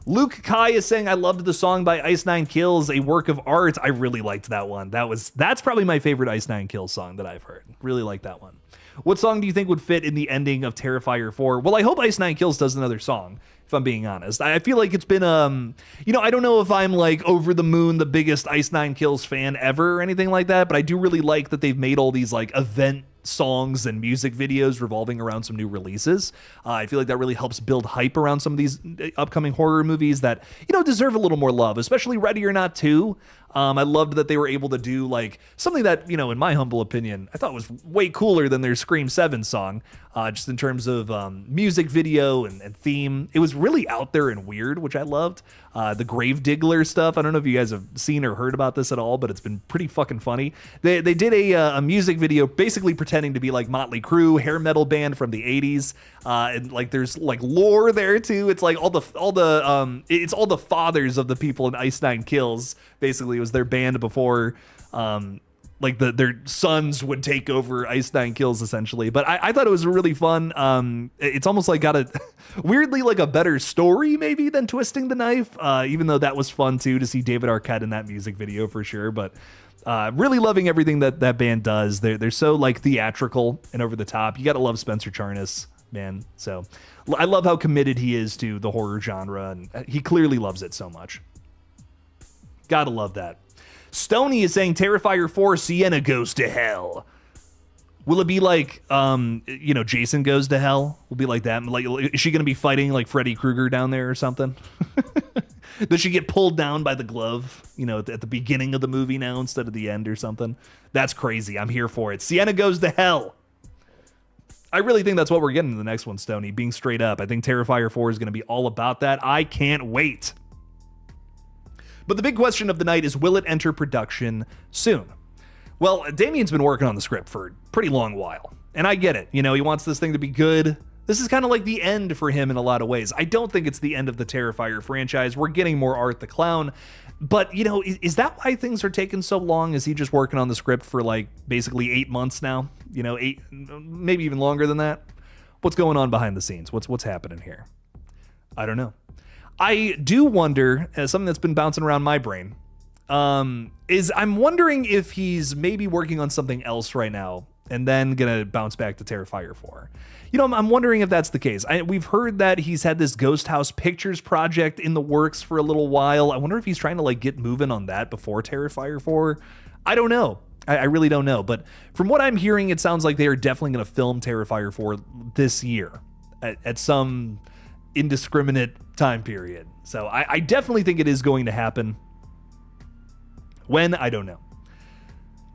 Luke Kai is saying, I loved the song by Ice Nine Kills, a work of art. I really liked that one. That's probably my favorite Ice Nine Kills song that I've heard. Really like that one. What song do you think would fit in the ending of Terrifier 4? Well, I hope Ice Nine Kills does another song, if I'm being honest. I feel like it's been, you know, I don't know if I'm like over the moon, the biggest Ice Nine Kills fan ever or anything like that, but I do really like that they've made all these like event songs and music videos revolving around some new releases. I feel like that really helps build hype around some of these upcoming horror movies that, you know, deserve a little more love, especially Ready or Not 2. I loved that they were able to do like something that, you know, in my humble opinion, I thought was way cooler than their Scream 7 song, just in terms of music video and theme. It was really out there and weird, which I loved. The Gravedigger stuff, I don't know if you guys have seen or heard about this at all, but it's been pretty fucking funny. They did a music video basically pretending to be like Motley Crue, hair metal band from the 80s. And like there's like lore there too. It's like all the fathers of the people in Ice Nine Kills. Basically, it was their band before like their sons would take over Ice Nine Kills essentially. But I thought it was really fun. It's almost like got a weirdly like a better story maybe than Twisting the Knife, even though that was fun too to see David Arquette in that music video for sure. But really loving everything that band does. They're so like theatrical and over the top. You got to love Spencer Charnas, man. So I love how committed he is to the horror genre, and he clearly loves it so much. Gotta love that. Stony is saying Terrifier 4 Sienna goes to hell. Will it be like, you know, Jason goes to hell? Will be like that? Like, is she going to be fighting like Freddy Krueger down there or something? Does she get pulled down by the glove, you know, at the beginning of the movie now instead of the end or something? That's crazy. I'm here for it. Sienna goes to hell. I really think that's what we're getting in the next one, Stony. Being straight up, I think Terrifier 4 is going to be all about that. I can't wait. But the big question of the night is, will it enter production soon? Well, Damien's been working on the script for a pretty long while, and I get it. You know, he wants this thing to be good. This is kind of like the end for him in a lot of ways. I don't think it's the end of the Terrifier franchise. We're getting more Art the Clown. But, you know, is that why things are taking so long? Is he just working on the script for like basically 8 months now? You know, 8, maybe even longer than that? What's going on behind the scenes? What's happening here? I don't know. I do wonder, something that's been bouncing around my brain, is I'm wondering if he's maybe working on something else right now and then gonna bounce back to Terrifier 4. You know, I'm wondering if that's the case. We've heard that he's had this Ghost House Pictures project in the works for a little while. I wonder if he's trying to like get moving on that before Terrifier 4. I don't know. I really don't know. But from what I'm hearing, it sounds like they are definitely going to film Terrifier 4 this year at some indiscriminate time period. So I definitely think it is going to happen. When? I don't know.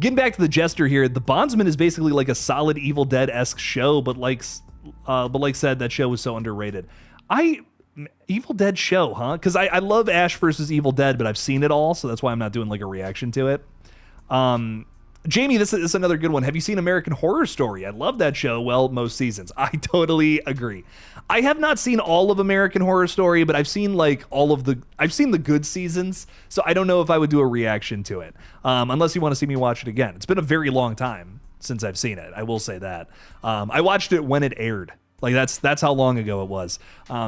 Getting back to the Jester here, The Bondsman is basically like a solid Evil Dead-esque show, but like said, that show was so underrated. I Evil Dead show, huh? Because I love Ash versus Evil Dead, but I've seen it all, so that's why I'm not doing like a reaction to it. Jamie, this is another good one. Have you seen American Horror Story? I love that show. Well, most seasons. I totally agree. I have not seen all of American Horror Story, but I've seen like I've seen the good seasons, so I don't know if I would do a reaction to it. Unless you want to see me watch it again. It's been a very long time since I've seen it. I will say that. I watched it when it aired. Like that's how long ago it was.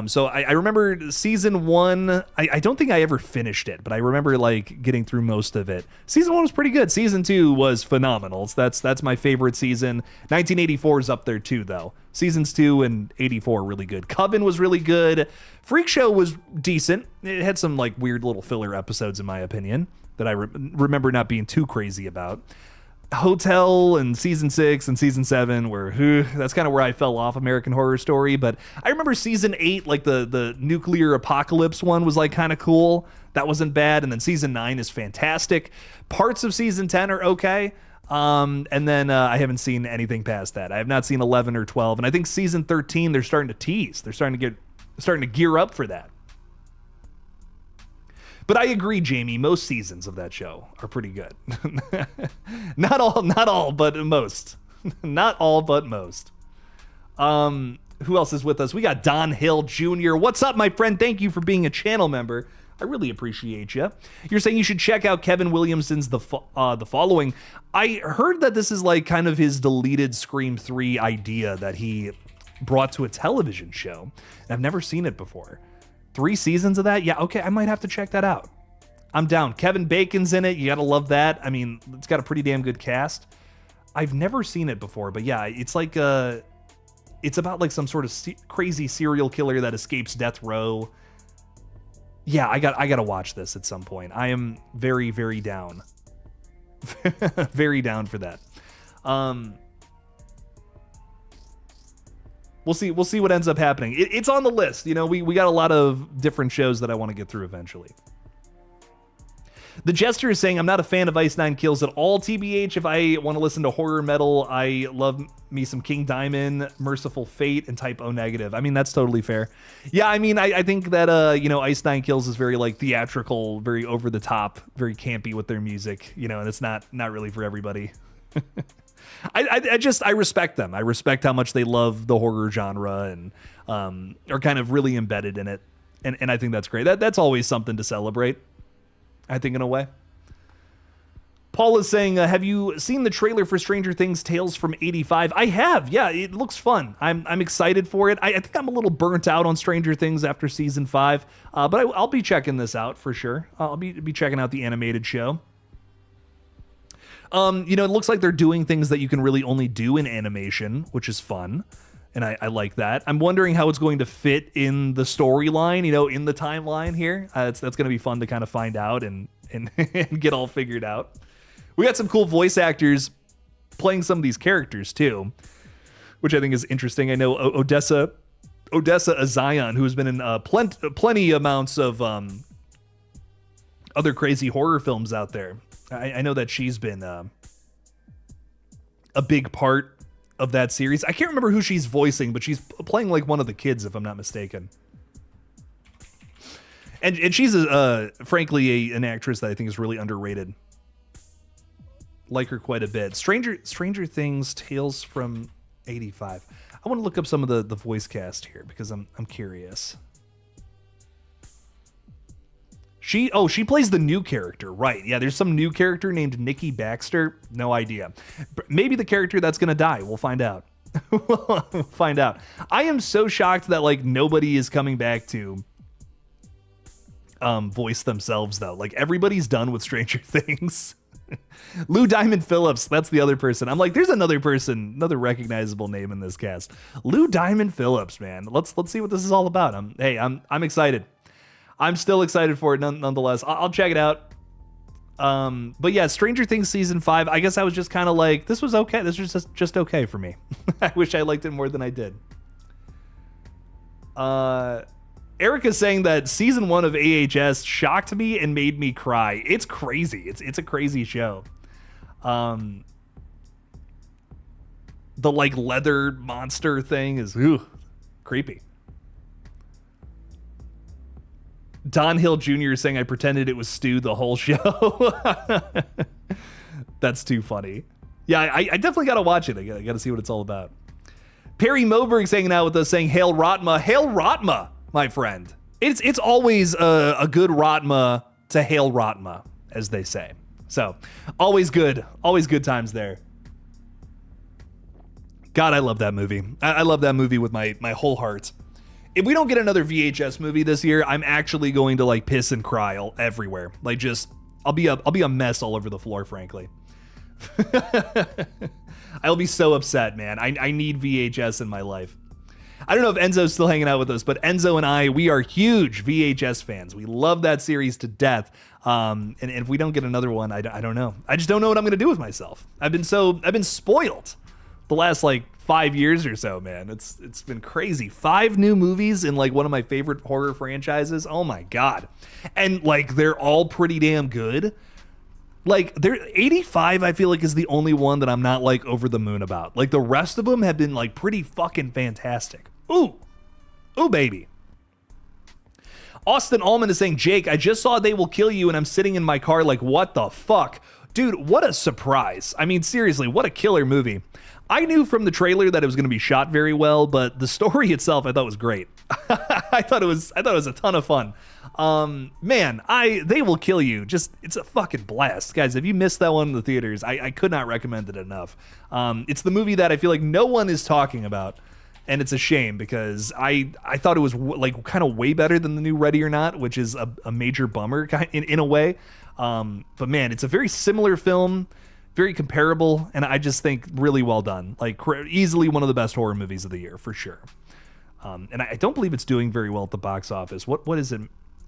So I remember season 1. I don't think I ever finished it, but I remember like getting through most of it. Season 1 was pretty good. Season 2 was phenomenal. So that's my favorite season. 1984 is up there too, though. Seasons 2 and 84 really good. Coven was really good. Freak Show was decent. It had some like weird little filler episodes, in my opinion, that I remember not being too crazy about. Hotel and season 6 and season 7 were that's kind of where I fell off American Horror Story, but I remember season 8, like the nuclear apocalypse one, was like kind of cool. That wasn't bad. And then season 9 is fantastic. Parts of season 10 are okay. And then I haven't seen anything past that. I have not seen 11 or 12, and I think season 13 they're starting to tease. They're starting to gear up for that. But I agree, Jamie, most seasons of that show are pretty good. Not all, but most. Not all, but most. Who else is with us? We got Don Hill Jr. What's up, my friend? Thank you for being a channel member. I really appreciate you. You're saying you should check out Kevin Williamson's The Following. I heard that this is like kind of his deleted Scream 3 idea that he brought to a television show. And I've never seen it before. 3 seasons of that? Yeah, okay, I might have to check that out. I'm down. Kevin Bacon's in it. You gotta love that. I mean, it's got a pretty damn good cast. I've never seen it before, but yeah, it's like it's about like some sort of crazy serial killer that escapes death row. Yeah, I gotta watch this at some point. I am very, very down. Very down for that. We'll see what ends up happening. It's on the list. You know, we got a lot of different shows that I want to get through eventually. The Jester is saying, I'm not a fan of Ice Nine Kills at all, TBH. If I want to listen to horror metal, I love me some King Diamond, Merciful Fate, and Type O Negative. I mean, that's totally fair. Yeah, I mean, I think that, you know, Ice Nine Kills is very, like, theatrical, very over the top, very campy with their music, you know, and it's not really for everybody. I respect them. I respect how much they love the horror genre and are kind of really embedded in it. And I think that's great. That's always something to celebrate, I think, in a way. Paul is saying, have you seen the trailer for Stranger Things Tales from 85? I have. Yeah, it looks fun. I'm excited for it. I think I'm a little burnt out on Stranger Things after season 5, but I'll be checking this out for sure. I'll be checking out the animated show. You know, it looks like they're doing things that you can really only do in animation, which is fun. And I like that. I'm wondering how it's going to fit in the storyline, you know, in the timeline here. That's going to be fun to kind of find out and and get all figured out. We got some cool voice actors playing some of these characters too, which I think is interesting. I know Odessa Azion, who's been in plenty amounts of other crazy horror films out there. I know that she's been a big part of that series. I can't remember who she's voicing, but she's playing like one of the kids, if I'm not mistaken. And she's frankly an actress that I think is really underrated. Like her quite a bit. Stranger Things Tales from 85. I want to look up some of the voice cast here because I'm curious. She plays the new character, right? Yeah, there's some new character named Nikki Baxter. No idea. Maybe the character that's gonna die. We'll find out. We'll find out. I am so shocked that like nobody is coming back to voice themselves though. Like everybody's done with Stranger Things. Lou Diamond Phillips, that's the other person. I'm like, there's another person, another recognizable name in this cast. Lou Diamond Phillips, man. Let's see what this is all about. I'm excited. I'm still excited for it nonetheless. I'll check it out. But yeah, Stranger Things season 5. I guess I was just kind of like, this was okay. This was just okay for me. I wish I liked it more than I did. Erica's saying that season 1 of AHS shocked me and made me cry. It's crazy. It's a crazy show. The like leather monster thing is creepy. Don Hill Jr. saying I pretended it was Stu the whole show. That's too funny. Yeah, I definitely got to watch it. I got to see what it's all about. Perry Moberg's hanging out with us saying, Hail Rotma. Hail Rotma, my friend. It's always a good Rotma to Hail Rotma, as they say. So, always good times there. God, I love that movie. I love that movie with my whole heart. If we don't get another VHS movie this year, I'm actually going to like piss and cry everywhere. Like just, I'll be a mess all over the floor, frankly. I'll be so upset, man. I need VHS in my life. I don't know if Enzo's still hanging out with us, but Enzo and we are huge VHS fans. We love that series to death. And if we don't get another one, I don't know. I just don't know what I'm going to do with myself. I've been spoiled the last like 5 years or so, man. It's been crazy. 5 new movies in like one of my favorite horror franchises. Oh my God. And like, they're all pretty damn good. Like, 85, I feel like, is the only one that I'm not like over the moon about. Like, the rest of them have been like pretty fucking fantastic. Ooh, baby. Austin Allman is saying, Jake, I just saw They Will Kill You and I'm sitting in my car like, what the fuck? Dude, what a surprise. I mean, seriously, what a killer movie. I knew from the trailer that it was going to be shot very well, but the story itself I thought was great. I thought it was a ton of fun. Man, They Will Kill You. It's a fucking blast. Guys, if you missed that one in the theaters, I could not recommend it enough. It's the movie that I feel like no one is talking about, and it's a shame because I thought it was like kind of way better than the new Ready or Not, which is a major bummer in a way. But man, it's a very similar film, very comparable, and I just think really well done. Like easily one of the best horror movies of the year for sure. And I don't believe it's doing very well at the box office. What is it?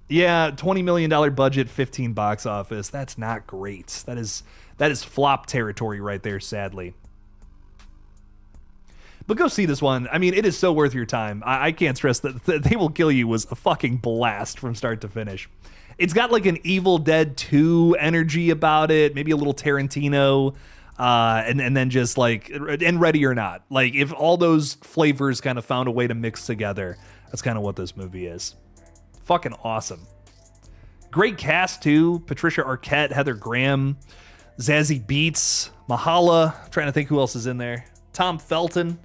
Yeah, $20 million budget, 15 box office. That's not great. That is flop territory right there, sadly. But go see this one. I mean, it is so worth your time. I can't stress that They Will Kill You was a fucking blast from start to finish. It's got like an Evil Dead 2 energy about it, maybe a little Tarantino, and then just like, and Ready or Not. Like, if all those flavors kind of found a way to mix together, that's kind of what this movie is. Fucking awesome. Great cast, too. Patricia Arquette, Heather Graham, Zazie Beetz, Mahala. I'm trying to think who else is in there. Tom Felton.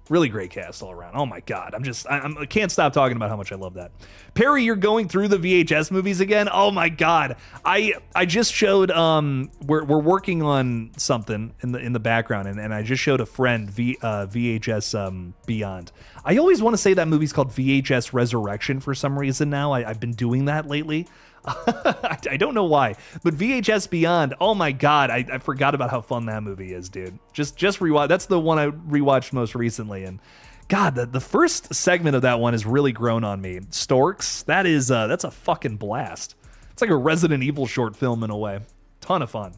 Really great cast all around. Oh my God. I can't stop talking about how much I love that. Perry, you're going through the VHS movies again? Oh my God. I just showed, we're working on something in the background, and I just showed a friend VHS Beyond. I always want to say that movie's called VHS Resurrection for some reason now. I've been doing that lately. I don't know why, but VHS Beyond, oh my God, I forgot about how fun that movie is, dude. Just rewatch. That's the one I rewatched most recently, and God, the first segment of that one has really grown on me. Storks, that's a fucking blast. It's like a Resident Evil short film in a way. Ton of fun.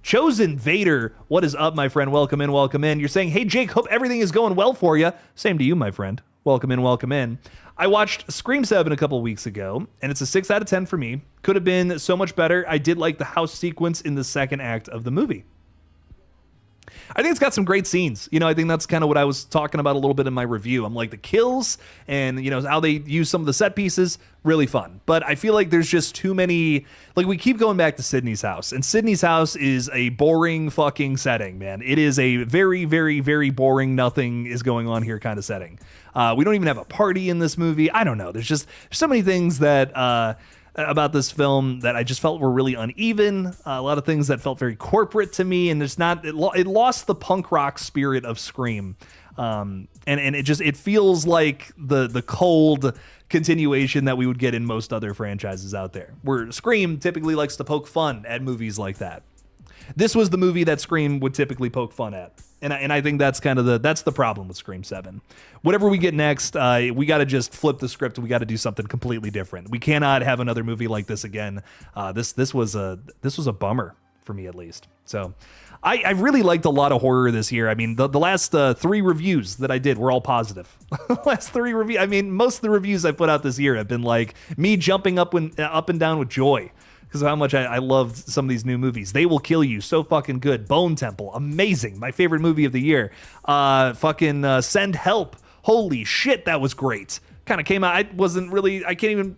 Chosen Vader, what is up, my friend? Welcome in, welcome in. You're saying, hey Jake, hope everything is going well for you. Same to you, my friend. Welcome in, welcome in. I watched Scream 7 a couple weeks ago, and it's a 6 out of 10 for me. Could have been so much better. I did like the house sequence in the second act of the movie. I think it's got some great scenes. You know, I think that's kind of what I was talking about a little bit in my review. I'm like, the kills and, you know, how they use some of the set pieces, really fun. But I feel like there's just too many, like, we keep going back to Sydney's house, and Sydney's house is a boring fucking setting, man. It is a very, very, very boring, nothing is going on here kind of setting. We don't even have a party in this movie. I don't know. There's so many things that, about this film that I just felt were really uneven. A lot of things that felt very corporate to me, and it lost the punk rock spirit of Scream. And it feels like the cold continuation that we would get in most other franchises out there, where Scream typically likes to poke fun at movies like that. This was the movie that Scream would typically poke fun at. And I think that's kind of that's the problem with Scream 7. Whatever we get next, we got to just flip the script. We got to do something completely different. We cannot have another movie like this again. This was a bummer for me, at least. So I really liked a lot of horror this year. I mean, the last 3 reviews that I did were all positive. Last 3 reviews. I mean, most of the reviews I put out this year have been like me jumping up and down with joy because of how much I loved some of these new movies. They Will Kill You, so fucking good. Bone Temple, amazing. My favorite movie of the year. Send Help. Holy shit, that was great. kind of came out. I wasn't really, I can't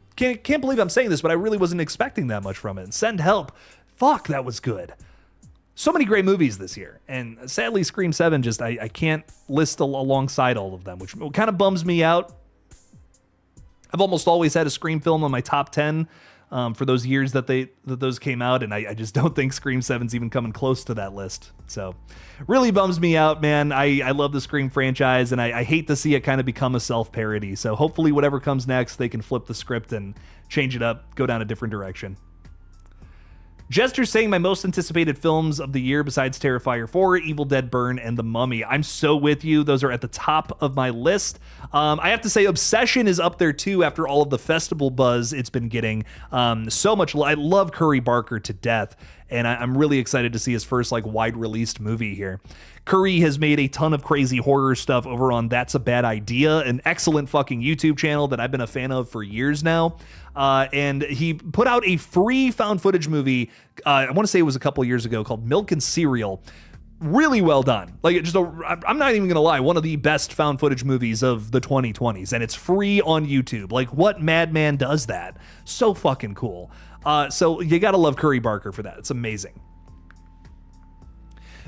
believe I'm saying this, but I really wasn't expecting that much from it. And Send Help, fuck, that was good. So many great movies this year. And sadly, Scream 7 just, I can't list alongside all of them, which kind of bums me out. I've almost always had a Scream film on my top 10 for those years that those came out, and I just don't think Scream 7's even coming close to that list. So really bums me out, man. I love the Scream franchise, and I hate to see it kind of become a self-parody. So hopefully whatever comes next, they can flip the script and change it up, go down a different direction. Jester saying my most anticipated films of the year besides Terrifier 4, Evil Dead Burn, and The Mummy. I'm so with you. Those are at the top of my list. I have to say Obsession is up there too after all of the festival buzz it's been getting. So much. I love Curry Barker to death, and I'm really excited to see his first like wide released movie here. Curry has made a ton of crazy horror stuff over on That's a Bad Idea, an excellent fucking YouTube channel that I've been a fan of for years now. And he put out a free found footage movie, I want to say it was a couple years ago, called Milk and Cereal. Really well done. Like, I'm not even going to lie, one of the best found footage movies of the 2020s, and it's free on YouTube. Like, what madman does that? So fucking cool. So you got to love Curry Barker for that. It's amazing.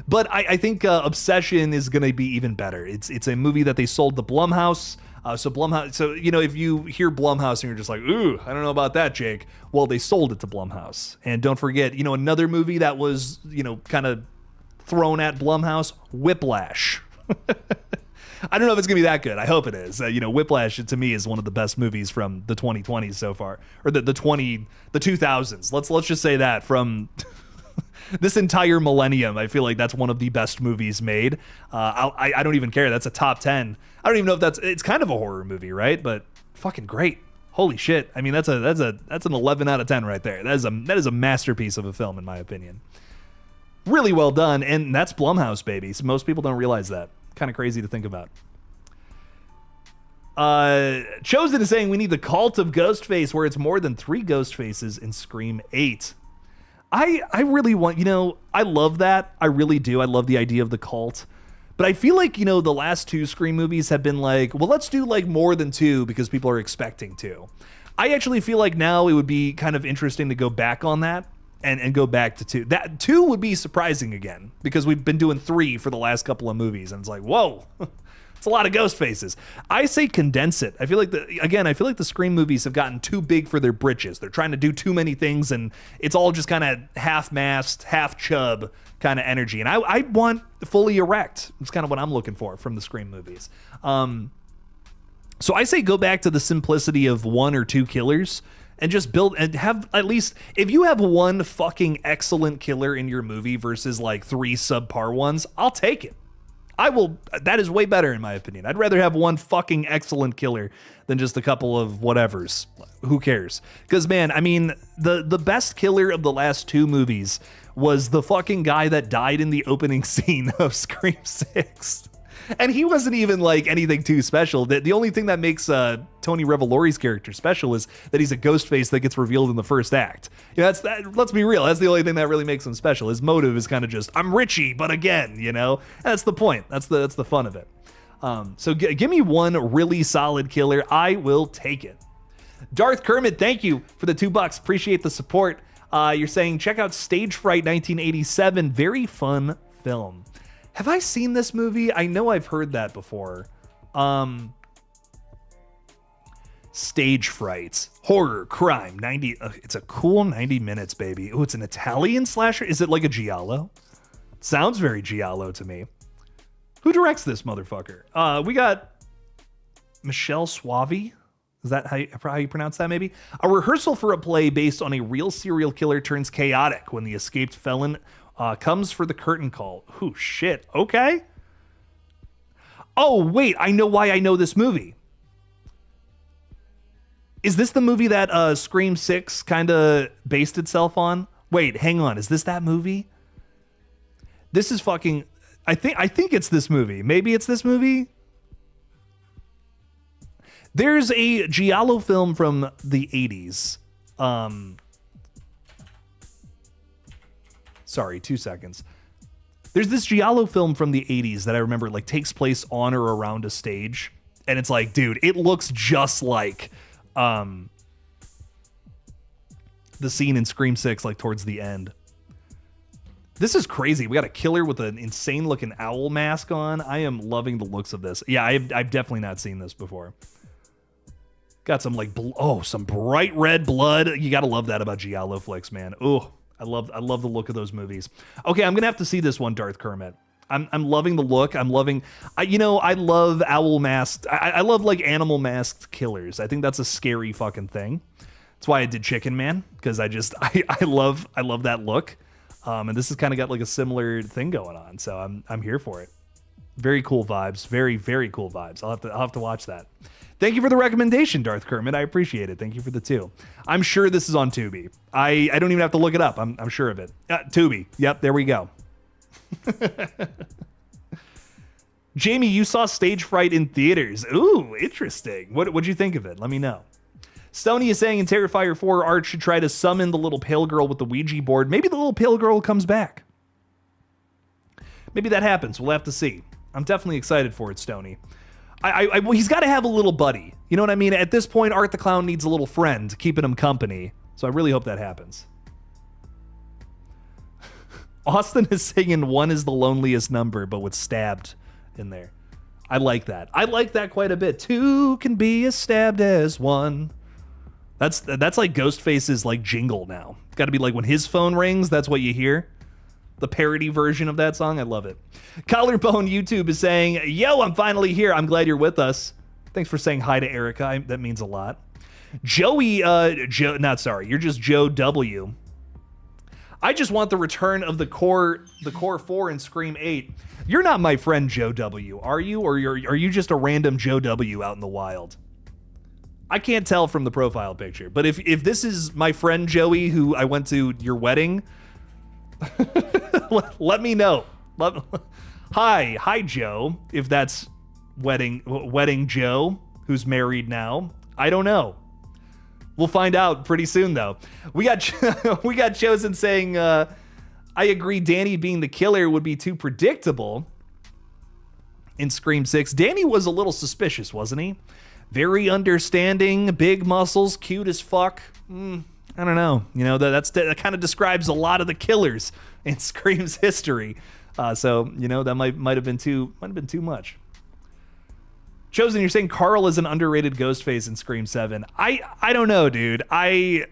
But I think Obsession is going to be even better. It's a movie that they sold to Blumhouse. So Blumhouse. So, you know, if you hear Blumhouse and you're just like, ooh, I don't know about that, Jake. Well, they sold it to Blumhouse. And don't forget, you know, another movie that was, you know, kind of thrown at Blumhouse, Whiplash. I don't know if it's going to be that good. I hope it is. You know, Whiplash, to me, is one of the best movies from the 2020s so far. Or the 2000s. Let's just say that from... this entire millennium, I feel like that's one of the best movies made. I don't even care. That's a top 10. I don't even know if it's kind of a horror movie, right? But fucking great. Holy shit. I mean, that's an 11 out of 10 right there. That is a masterpiece of a film, in my opinion. Really well done. And that's Blumhouse, baby. So most people don't realize that. Kind of crazy to think about. Chosen is saying we need the Cult of Ghostface, where it's more than 3 Ghostfaces in Scream 8. I really want, you know, I love that. I really do. I love the idea of the cult. But I feel like, you know, the last 2 Scream movies have been like, well, let's do like more than 2 because people are expecting to. I actually feel like now it would be kind of interesting to go back on that and go back to 2. That 2 would be surprising again because we've been doing 3 for the last couple of movies. And it's like, whoa. It's a lot of ghost faces. I say condense it. I feel like the Scream movies have gotten too big for their britches. They're trying to do too many things, and it's all just kind of half-mast, half-chub kind of energy. And I want fully erect. It's kind of what I'm looking for from the Scream movies. So I say go back to the simplicity of 1 or 2 killers and just build and have at least, if you have 1 fucking excellent killer in your movie versus like 3 subpar ones, I'll take it. That is way better in my opinion. I'd rather have 1 fucking excellent killer than just a couple of whatevers. Who cares? Because, man, I mean, the best killer of the last 2 movies was the fucking guy that died in the opening scene of Scream 6. And he wasn't even like anything too special. The only thing that makes Tony Revolori's character special is that he's a ghost face that gets revealed in the first act. You know, let's be real. That's the only thing that really makes him special. His motive is kind of just, I'm Richie, but again, you know, and that's the point. That's the fun of it. So give me 1 really solid killer. I will take it. Darth Kermit, thank you for the $2. Appreciate the support. You're saying check out Stage Fright 1987. Very fun film. Have I seen this movie? I know I've heard that before. Stage Fright. Horror, crime, 90. It's a cool 90 minutes, baby. Oh, it's an Italian slasher? Is it like a giallo? Sounds very giallo to me. Who directs this motherfucker? We got Michelle Suavi. Is that how you pronounce that, maybe? A rehearsal for a play based on a real serial killer turns chaotic when the escaped felon comes for the curtain call. Oh, shit. Okay. Oh, wait. I know why I know this movie. Is this the movie that Scream 6 kind of based itself on? Wait, hang on. Is this that movie? This is fucking... I think it's this movie. Maybe it's this movie? There's a giallo film from the 80s. Sorry, 2 seconds. There's this giallo film from the 80s that I remember like takes place on or around a stage. And it's like, dude, it looks just like the scene in Scream 6, like towards the end. This is crazy. We got a killer with an insane looking owl mask on. I am loving the looks of this. Yeah, I've definitely not seen this before. Got some like, some bright red blood. You got to love that about Giallo flicks, man. Oh, I love the look of those movies. Okay, I'm going to have to see this one, Darth Kermit. I'm loving the look. I'm loving, I love owl masked. I love like animal masked killers. I think that's a scary fucking thing. That's why I did Chicken Man, because I love that look. And this has kind of got like a similar thing going on. So I'm here for it. Very cool vibes. Very, very cool vibes. I'll have to watch that. Thank you for the recommendation, Darth Kermit. I appreciate it. Thank you for the 2. I'm sure this is on Tubi. I don't even have to look it up. I'm sure of it. Tubi. Yep, there we go. Jamie, you saw Stage Fright in theaters. Ooh, interesting. What'd you think of it? Let me know. Stoney is saying in Terrifier 4, Art should try to summon the little pale girl with the Ouija board. Maybe the little pale girl comes back. Maybe that happens. We'll have to see. I'm definitely excited for it, Stoney. Well, he's got to have a little buddy. You know what I mean? At this point, Art the Clown needs a little friend keeping him company. So I really hope that happens. Austin is singing 1 is the loneliest number, but with stabbed in there. I like that. I like that quite a bit. 2 can be as stabbed as 1. That's like Ghostface's like jingle now. It's got to be like when his phone rings, that's what you hear. The parody version of that song. I love it. Collarbone YouTube is saying, yo, I'm finally here. I'm glad you're with us. Thanks for saying hi to Erica. That means a lot. Joey, you're just Joe W. I just want the return of the core 4 in Scream 8. You're not my friend Joe W, are you? Or are you just a random Joe W out in the wild? I can't tell from the profile picture, but if this is my friend Joey who I went to your wedding, let me know. Hi Joe, if that's wedding Joe who's married now. I don't know. We'll find out pretty soon though. We got Chosen saying I agree Danny being the killer would be too predictable in Scream 6. Danny was a little suspicious, wasn't he? Very understanding, big muscles, cute as fuck. I don't know. You know, that kind of describes a lot of the killers in Scream's history. So, you know, that might have been too much. Chosen, you're saying Carl is an underrated Ghostface in Scream 7. I don't know, dude. I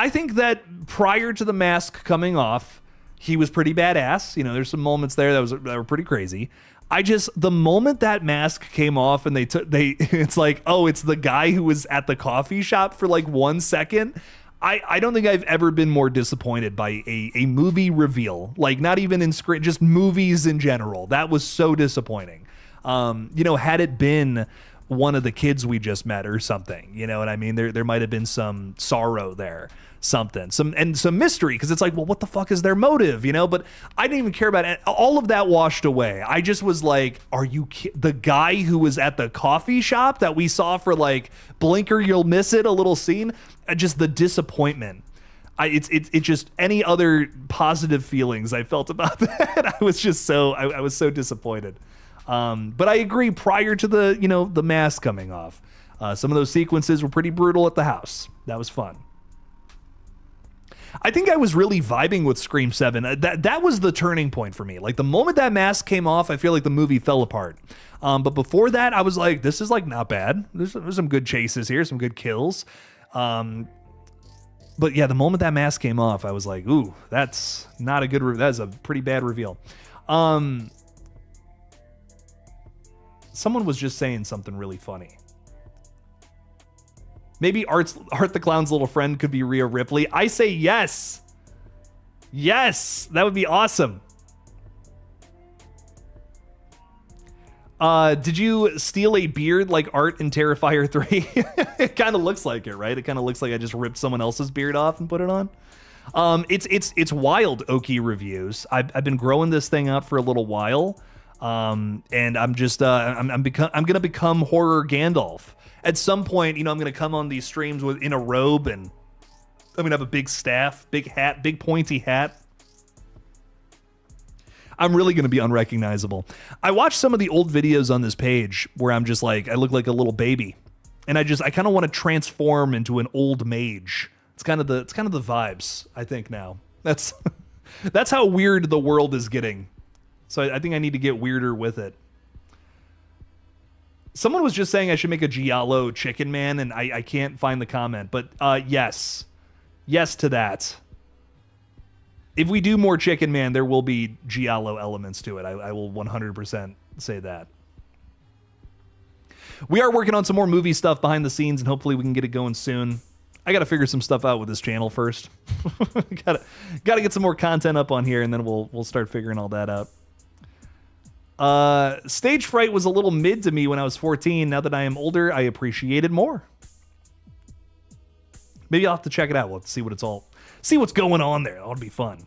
think that prior to the mask coming off, he was pretty badass. You know, there's some moments there that were pretty crazy. The moment that mask came off and it's like, oh, it's the guy who was at the coffee shop for like 1 second. I don't think I've ever been more disappointed by a movie reveal. Like not even in script, just movies in general. That was so disappointing. You know, had it been one of the kids we just met or something, you know what I mean? There might have been some sorrow there, some mystery, because it's like, well, what the fuck is their motive, you know? But I didn't even care about it. All of that washed away. I just was like, are you the guy who was at the coffee shop that we saw for like Blinker, You'll Miss It, a little scene? Just the disappointment. It's just any other positive feelings I felt about that. I was so disappointed. But I agree, prior to the mask coming off, some of those sequences were pretty brutal at the house. That was fun. I think I was really vibing with Scream 7. That was the turning point for me. Like the moment that mask came off, I feel like the movie fell apart. But before that, I was like, this is like not bad. There's some good chases here, some good kills. But yeah, the moment that mask came off, I was like, ooh, that's not a good, that's a pretty bad reveal. Someone was just saying something really funny. Maybe Art the Clown's little friend could be Rhea Ripley. I say yes. Yes, that would be awesome. Did you steal a beard like Art in Terrifier 3? It kind of looks like it, right? It kind of looks like I just ripped someone else's beard off and put it on. It's wild, Oki reviews. I've been growing this thing out for a little while. And I'm just I'm gonna become horror Gandalf at some point. You know, I'm gonna come on these streams in a robe, and I'm gonna have a big staff, big hat, big pointy hat. I'm really going to be unrecognizable. I watched some of the old videos on this page where I'm just like, I look like a little baby, and I kind of want to transform into an old mage. It's kind of the vibes, I think now. That's how weird the world is getting. So I think I need to get weirder with it. Someone was just saying I should make a Giallo Chicken Man, and I can't find the comment, but yes. Yes to that. If we do more Chicken Man, there will be Giallo elements to it. I will 100% say that. We are working on some more movie stuff behind the scenes, and hopefully we can get it going soon. I got to figure some stuff out with this channel first. Gotta get some more content up on here, and then we'll start figuring all that out. Stage fright was a little mid to me when I was 14. Now that I am older, I appreciate it more. Maybe I'll have to check it out. We'll see what's going on there. That'll be fun.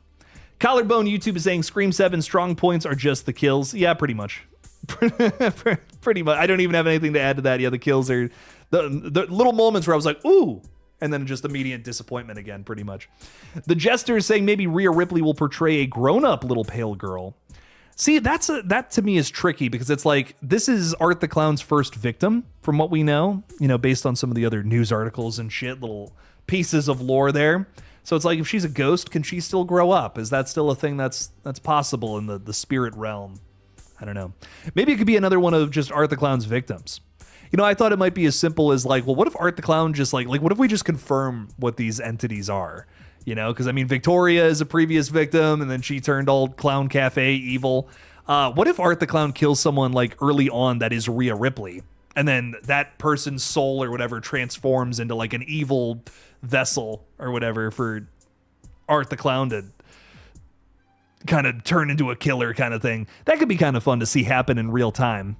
Collarbone YouTube is saying Scream 7 strong points are just the kills. Yeah, pretty much. Pretty much. I don't even have anything to add to that. Yeah, the kills are the little moments where I was like, ooh, and then just immediate disappointment again, pretty much. The Jester is saying maybe Rhea Ripley will portray a grown-up little pale girl. See, that to me is tricky because it's like, this is Art the Clown's first victim, from what we know, based on some of the other news articles and shit, little pieces of lore there. So it's like, if she's a ghost, can she still grow up? Is that still a thing that's possible in the spirit realm? I don't know. Maybe it could be another one of just Art the Clown's victims. I thought it might be as simple as like, well, what if Art the Clown just like what if we just confirm what these entities are? Because I mean, Victoria is a previous victim, and then she turned all Clown Cafe evil. What if Art the Clown kills someone like early on that is Rhea Ripley, and then that person's soul or whatever transforms into like an evil vessel or whatever for Art the Clown to kind of turn into a killer kind of thing? That could be kind of fun to see happen in real time.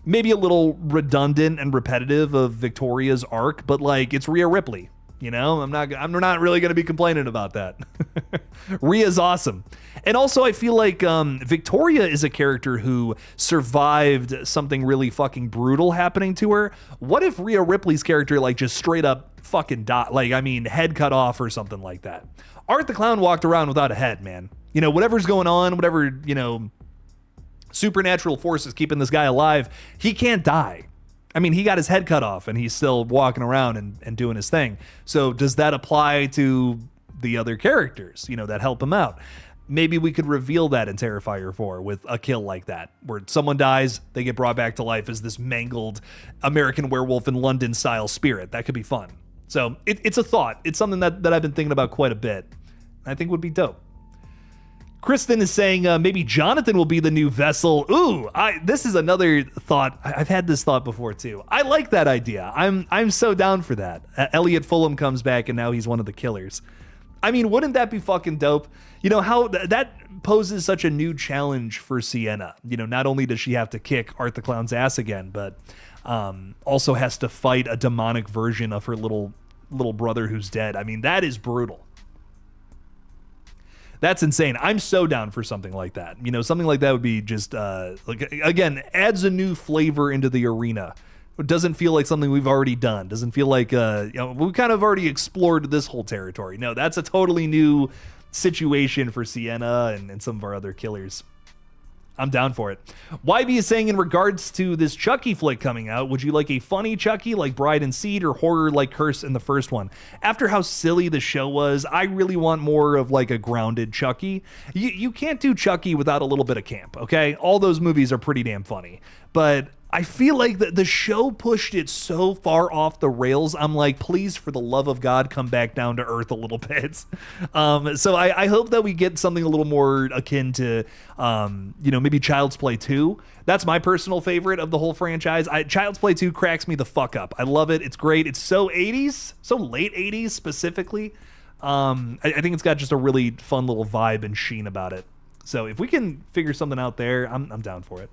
Maybe a little redundant and repetitive of Victoria's arc, but like, it's Rhea Ripley. I'm not really going to be complaining about that. Rhea's awesome. And also I feel like Victoria is a character who survived something really fucking brutal happening to her. What if Rhea Ripley's character like just straight up fucking died? Like, I mean, head cut off or something like that. Art the Clown walked around without a head, man. Whatever's going on, whatever, supernatural forces keeping this guy alive, he can't die. I mean, he got his head cut off and he's still walking around and doing his thing. So does that apply to the other characters, that help him out? Maybe we could reveal that in Terrifier 4 with a kill like that, where someone dies, they get brought back to life as this mangled American Werewolf in London style spirit. That could be fun. So it's a thought. It's something that I've been thinking about quite a bit. I think would be dope. Kristen is saying maybe Jonathan will be the new vessel. Ooh, this is another thought. I've had this thought before too. I like that idea. I'm so down for that. Elliot Fulham comes back and now he's one of the killers. I mean, wouldn't that be fucking dope? How that poses such a new challenge for Sienna. Not only does she have to kick Art the Clown's ass again, but also has to fight a demonic version of her little brother who's dead. I mean, that is brutal. That's insane. I'm so down for something like that. Something like that would be just, again, adds a new flavor into the arena. It doesn't feel like something we've already done. Doesn't feel like, we kind of already explored this whole territory. No, that's a totally new situation for Sienna and some of our other killers. I'm down for it. YB is saying in regards to this Chucky flick coming out, would you like a funny Chucky like Bride and Seed or horror like Curse in the first one? After how silly the show was, I really want more of like a grounded Chucky. You can't do Chucky without a little bit of camp, okay? All those movies are pretty damn funny. But I feel like the show pushed it so far off the rails. I'm like, please, for the love of God, come back down to earth a little bit. So I hope that we get something a little more akin to, maybe Child's Play 2. That's my personal favorite of the whole franchise. Child's Play 2 cracks me the fuck up. I love it. It's great. It's so 80s, so late 80s specifically. I think it's got just a really fun little vibe and sheen about it. So if we can figure something out there, I'm down for it.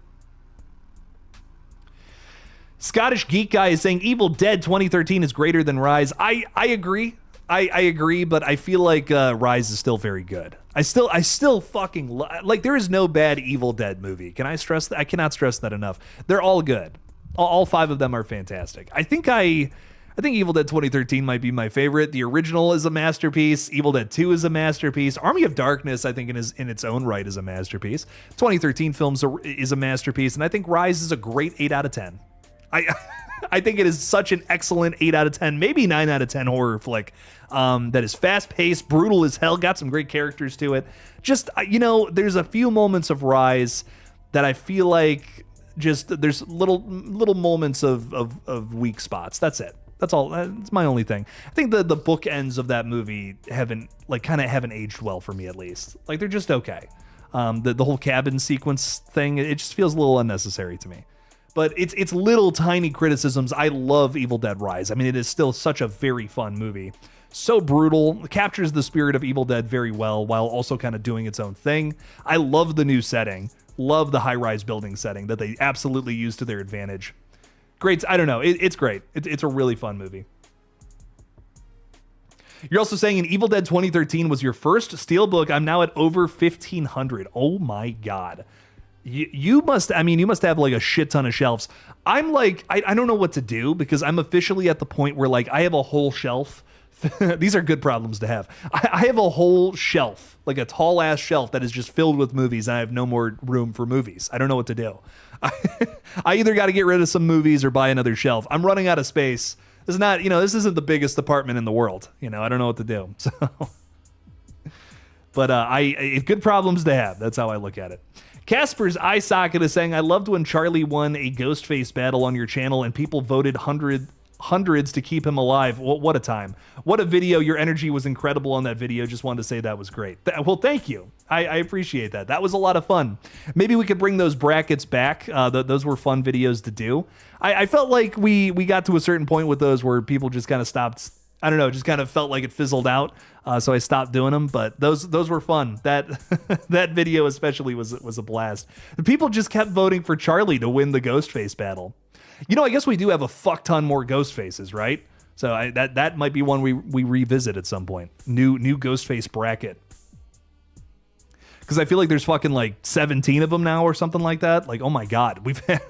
Scottish Geek Guy is saying Evil Dead 2013 is greater than Rise. I agree. I agree, but I feel like Rise is still very good. I still fucking like, there is no bad Evil Dead movie. Can I stress that? I cannot stress that enough. They're all good. All 5 of them are fantastic. I think I think Evil Dead 2013 might be my favorite. The original is a masterpiece. Evil Dead 2 is a masterpiece. Army of Darkness, I think, in its own right, is a masterpiece. 2013 films is a masterpiece, and I think Rise is a great 8 out of 10. I think it is such an excellent 8 out of 10, maybe 9 out of 10 horror flick that is fast-paced, brutal as hell, got some great characters to it. Just, there's a few moments of Rise that I feel like just there's little moments of weak spots. That's it. That's all. That's my only thing. I think the bookends of that movie haven't aged well for me, at least. Like, they're just okay. The whole cabin sequence thing, it just feels a little unnecessary to me. But it's little tiny criticisms. I love Evil Dead Rise. I mean, it is still such a very fun movie. So brutal, captures the spirit of Evil Dead very well while also kind of doing its own thing. I love the new setting. Love the high-rise building setting that they absolutely use to their advantage. Great. I don't know. It's great. It's a really fun movie. You're also saying in Evil Dead 2013 was your first Steelbook. I'm now at over 1,500. Oh my God. You must have like a shit ton of shelves. I'm like, I don't know what to do because I'm officially at the point where like I have a whole shelf. These are good problems to have. I have a whole shelf, like a tall ass shelf that is just filled with movies. And I have no more room for movies. I don't know what to do. I either got to get rid of some movies or buy another shelf. I'm running out of space. This is not, this isn't the biggest apartment in the world. I don't know what to do. So, but good problems to have. That's how I look at it. Casper's eye socket is saying, I loved when Charlie won a Ghostface battle on your channel and people voted hundreds to keep him alive. What a time. What a video. Your energy was incredible on that video. Just wanted to say that was great. Well, thank you. I appreciate that. That was a lot of fun. Maybe we could bring those brackets back. Those were fun videos to do. I felt like we got to a certain point with those where people just kind of stopped. I don't know, just kind of felt like it fizzled out. So I stopped doing them, but those were fun. That that video especially was a blast. The people just kept voting for Charlie to win the Ghostface battle. I guess we do have a fuck ton more Ghostfaces, right? So that might be one we revisit at some point. New Ghostface bracket. Because I feel like there's fucking like 17 of them now or something like that. Like, oh my God. We've had,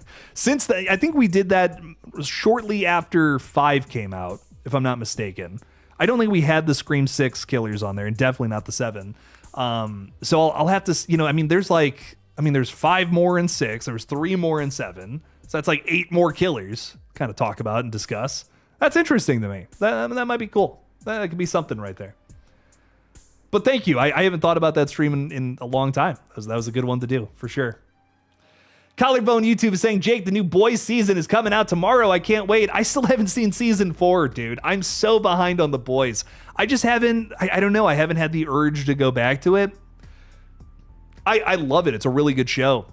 I think we did that shortly after 5 came out, if I'm not mistaken. I don't think we had the Scream 6 killers on there, and definitely not the 7. So I'll have to, there's 5 more in 6. There's 3 more in 7. So that's like 8 more killers kind of talk about and discuss. That's interesting to me. That might be cool. That could be something right there. But thank you. I haven't thought about that stream in a long time. That was a good one to do, for sure. Collarbone YouTube is saying, Jake, the new Boys season is coming out tomorrow. I can't wait. I still haven't seen season 4, dude. I'm so behind on the Boys. I just haven't, I don't know. I haven't had the urge to go back to it. I love it. It's a really good show.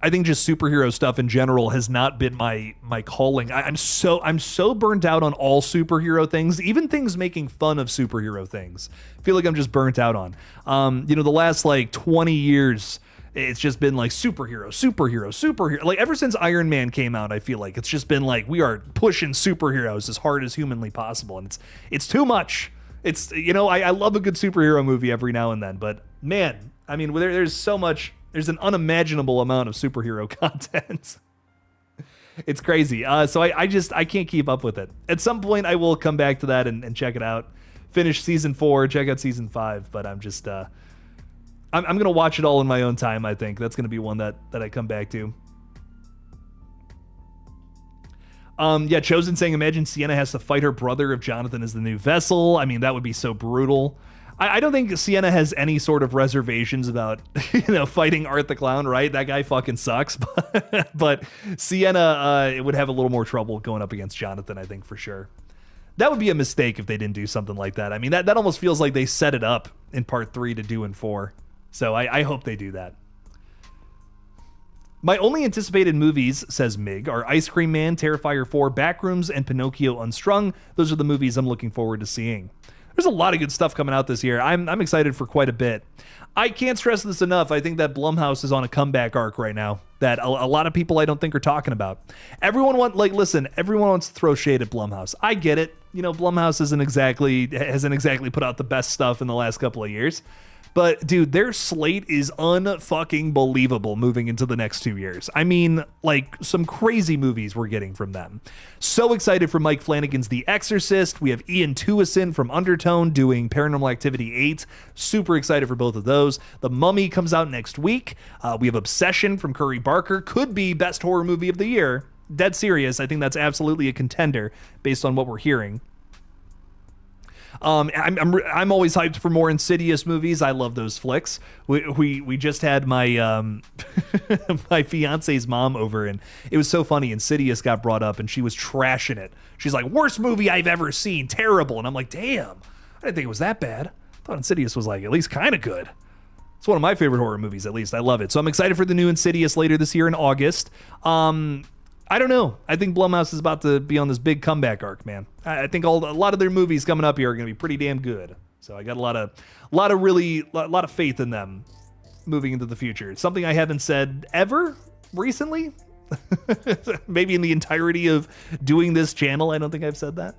I think just superhero stuff in general has not been my calling. I'm so burnt out on all superhero things, even things making fun of superhero things. I feel like I'm just burnt out on. The last like 20 years, it's just been like superhero. Like ever since Iron Man came out, I feel like it's just been like we are pushing superheroes as hard as humanly possible, and it's too much. It's I love a good superhero movie every now and then, but man, I mean there's so much. There's an unimaginable amount of superhero content. It's crazy. So I can't keep up with it. At some point, I will come back to that and check it out. Finish season 4, check out season 5. But I'm just, I'm going to watch it all in my own time, I think. That's going to be one that I come back to. Chosen saying, imagine Sienna has to fight her brother if Jonathan is the new vessel. I mean, that would be so brutal. I don't think Sienna has any sort of reservations about, fighting Art the Clown, right? That guy fucking sucks. But Sienna would have a little more trouble going up against Jonathan, I think, for sure. That would be a mistake if they didn't do something like that. I mean, that almost feels like they set it up in part 3 to do in 4. So I hope they do that. My only anticipated movies, says Mig, are Ice Cream Man, Terrifier 4, Backrooms, and Pinocchio Unstrung. Those are the movies I'm looking forward to seeing. There's a lot of good stuff coming out this year. I'm excited for quite a bit. I can't stress this enough. I think that Blumhouse is on a comeback arc right now that a lot of people I don't think are talking about. Everyone wants to throw shade at Blumhouse. I get it. Blumhouse hasn't exactly put out the best stuff in the last couple of years. But dude, their slate is unfucking believable moving into the next 2 years. I mean, like some crazy movies we're getting from them. So excited for Mike Flanagan's The Exorcist. We have Ian Tuason from Undertone doing Paranormal Activity 8. Super excited for both of those. The Mummy comes out next week. We have Obsession from Curry Barker. Could be best horror movie of the year. Dead serious. I think that's absolutely a contender based on what we're hearing. I'm always hyped for more Insidious movies. I love those flicks. We just had my my fiance's mom over, and it was so funny. Insidious got brought up, and she was trashing it. She's like, "Worst movie I've ever seen, terrible." And I'm like, "Damn, I didn't think it was that bad. I thought Insidious was like at least kind of good." It's one of my favorite horror movies, at least. I love it. So I'm excited for the new Insidious later this year in August. I don't know. I think Blumhouse is about to be on this big comeback arc, man. I think a lot of their movies coming up here are going to be pretty damn good. So I got a lot of faith in them moving into the future. It's something I haven't said ever recently. Maybe in the entirety of doing this channel, I don't think I've said that.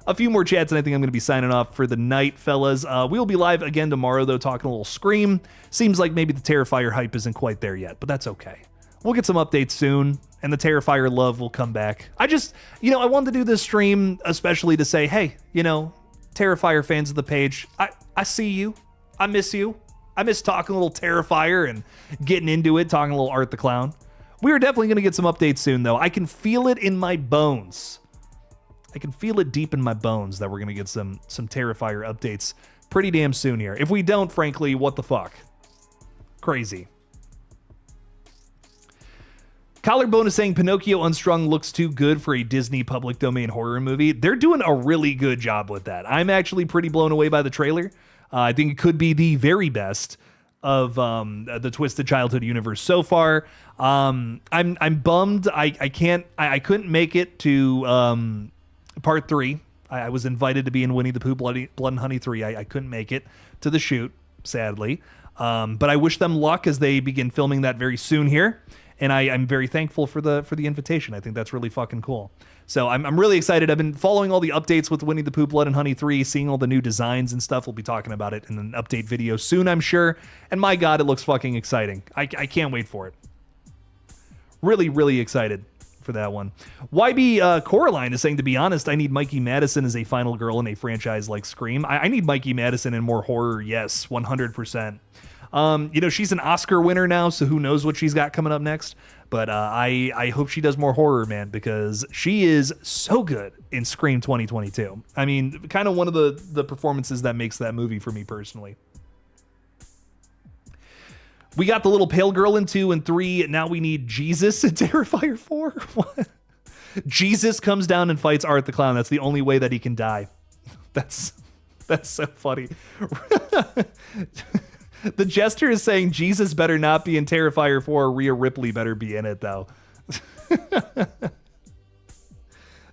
A few more chats, and I think I'm going to be signing off for the night, fellas. We'll be live again tomorrow, though, talking a little Scream. Seems like maybe the Terrifier hype isn't quite there yet, but that's okay. We'll get some updates soon, and the Terrifier love will come back. I just, I wanted to do this stream especially to say, hey, Terrifier fans of the page, I see you. I miss you. I miss talking a little Terrifier and getting into it, talking a little Art the Clown. We are definitely going to get some updates soon, though. I can feel it in my bones. I can feel it deep in my bones that we're going to get some Terrifier updates pretty damn soon here. If we don't, frankly, what the fuck? Crazy. Collarbone is saying Pinocchio Unstrung looks too good for a Disney public domain horror movie. They're doing a really good job with that. I'm actually pretty blown away by the trailer. I think it could be the very best of the Twisted Childhood universe so far. I'm bummed. I couldn't make it to part 3. I was invited to be in Winnie the Pooh Blood and Honey 3. I couldn't make it to the shoot, sadly. But I wish them luck as they begin filming that very soon here. And I'm very thankful for the invitation. I think that's really fucking cool. So I'm really excited. I've been following all the updates with Winnie the Pooh Blood and Honey 3, seeing all the new designs and stuff. We'll be talking about it in an update video soon, I'm sure. And my God, it looks fucking exciting. I can't wait for it. Really, really excited for that one. YB Coraline is saying, to be honest, I need Mikey Madison as a final girl in a franchise like Scream. I need Mikey Madison in more horror, yes, 100%. She's an Oscar winner now, so who knows what she's got coming up next. But I hope she does more horror, man, because she is so good in Scream 2022. I mean, kind of one of the performances that makes that movie for me personally. We got the little pale girl in 2 and 3. Now we need Jesus in Terrifier 4. What? Jesus comes down and fights Art the Clown. That's the only way that he can die. That's so funny. The Jester is saying Jesus better not be in Terrifier 4. Rhea Ripley better be in it, though.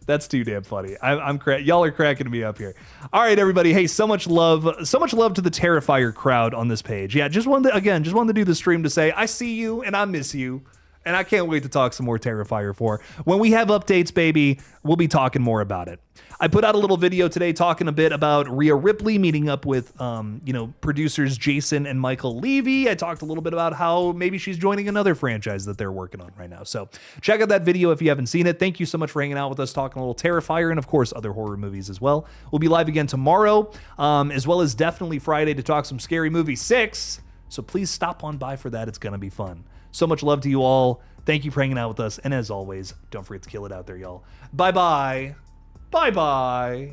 That's too damn funny. Y'all are cracking me up here. All right, everybody. Hey, so much love to the Terrifier crowd on this page. Yeah, just wanted to do the stream to say I see you and I miss you. And I can't wait to talk some more Terrifier 4. When we have updates, baby, we'll be talking more about it. I put out a little video today talking a bit about Rhea Ripley meeting up with, producers Jason and Michael Levy. I talked a little bit about how maybe she's joining another franchise that they're working on right now. So check out that video if you haven't seen it. Thank you so much for hanging out with us, talking a little Terrifier and, of course, other horror movies as well. We'll be live again tomorrow, as well as definitely Friday to talk some Scary Movie 6. So please stop on by for that. It's going to be fun. So much love to you all. Thank you for hanging out with us. And as always, don't forget to kill it out there, y'all. Bye-bye. Bye-bye.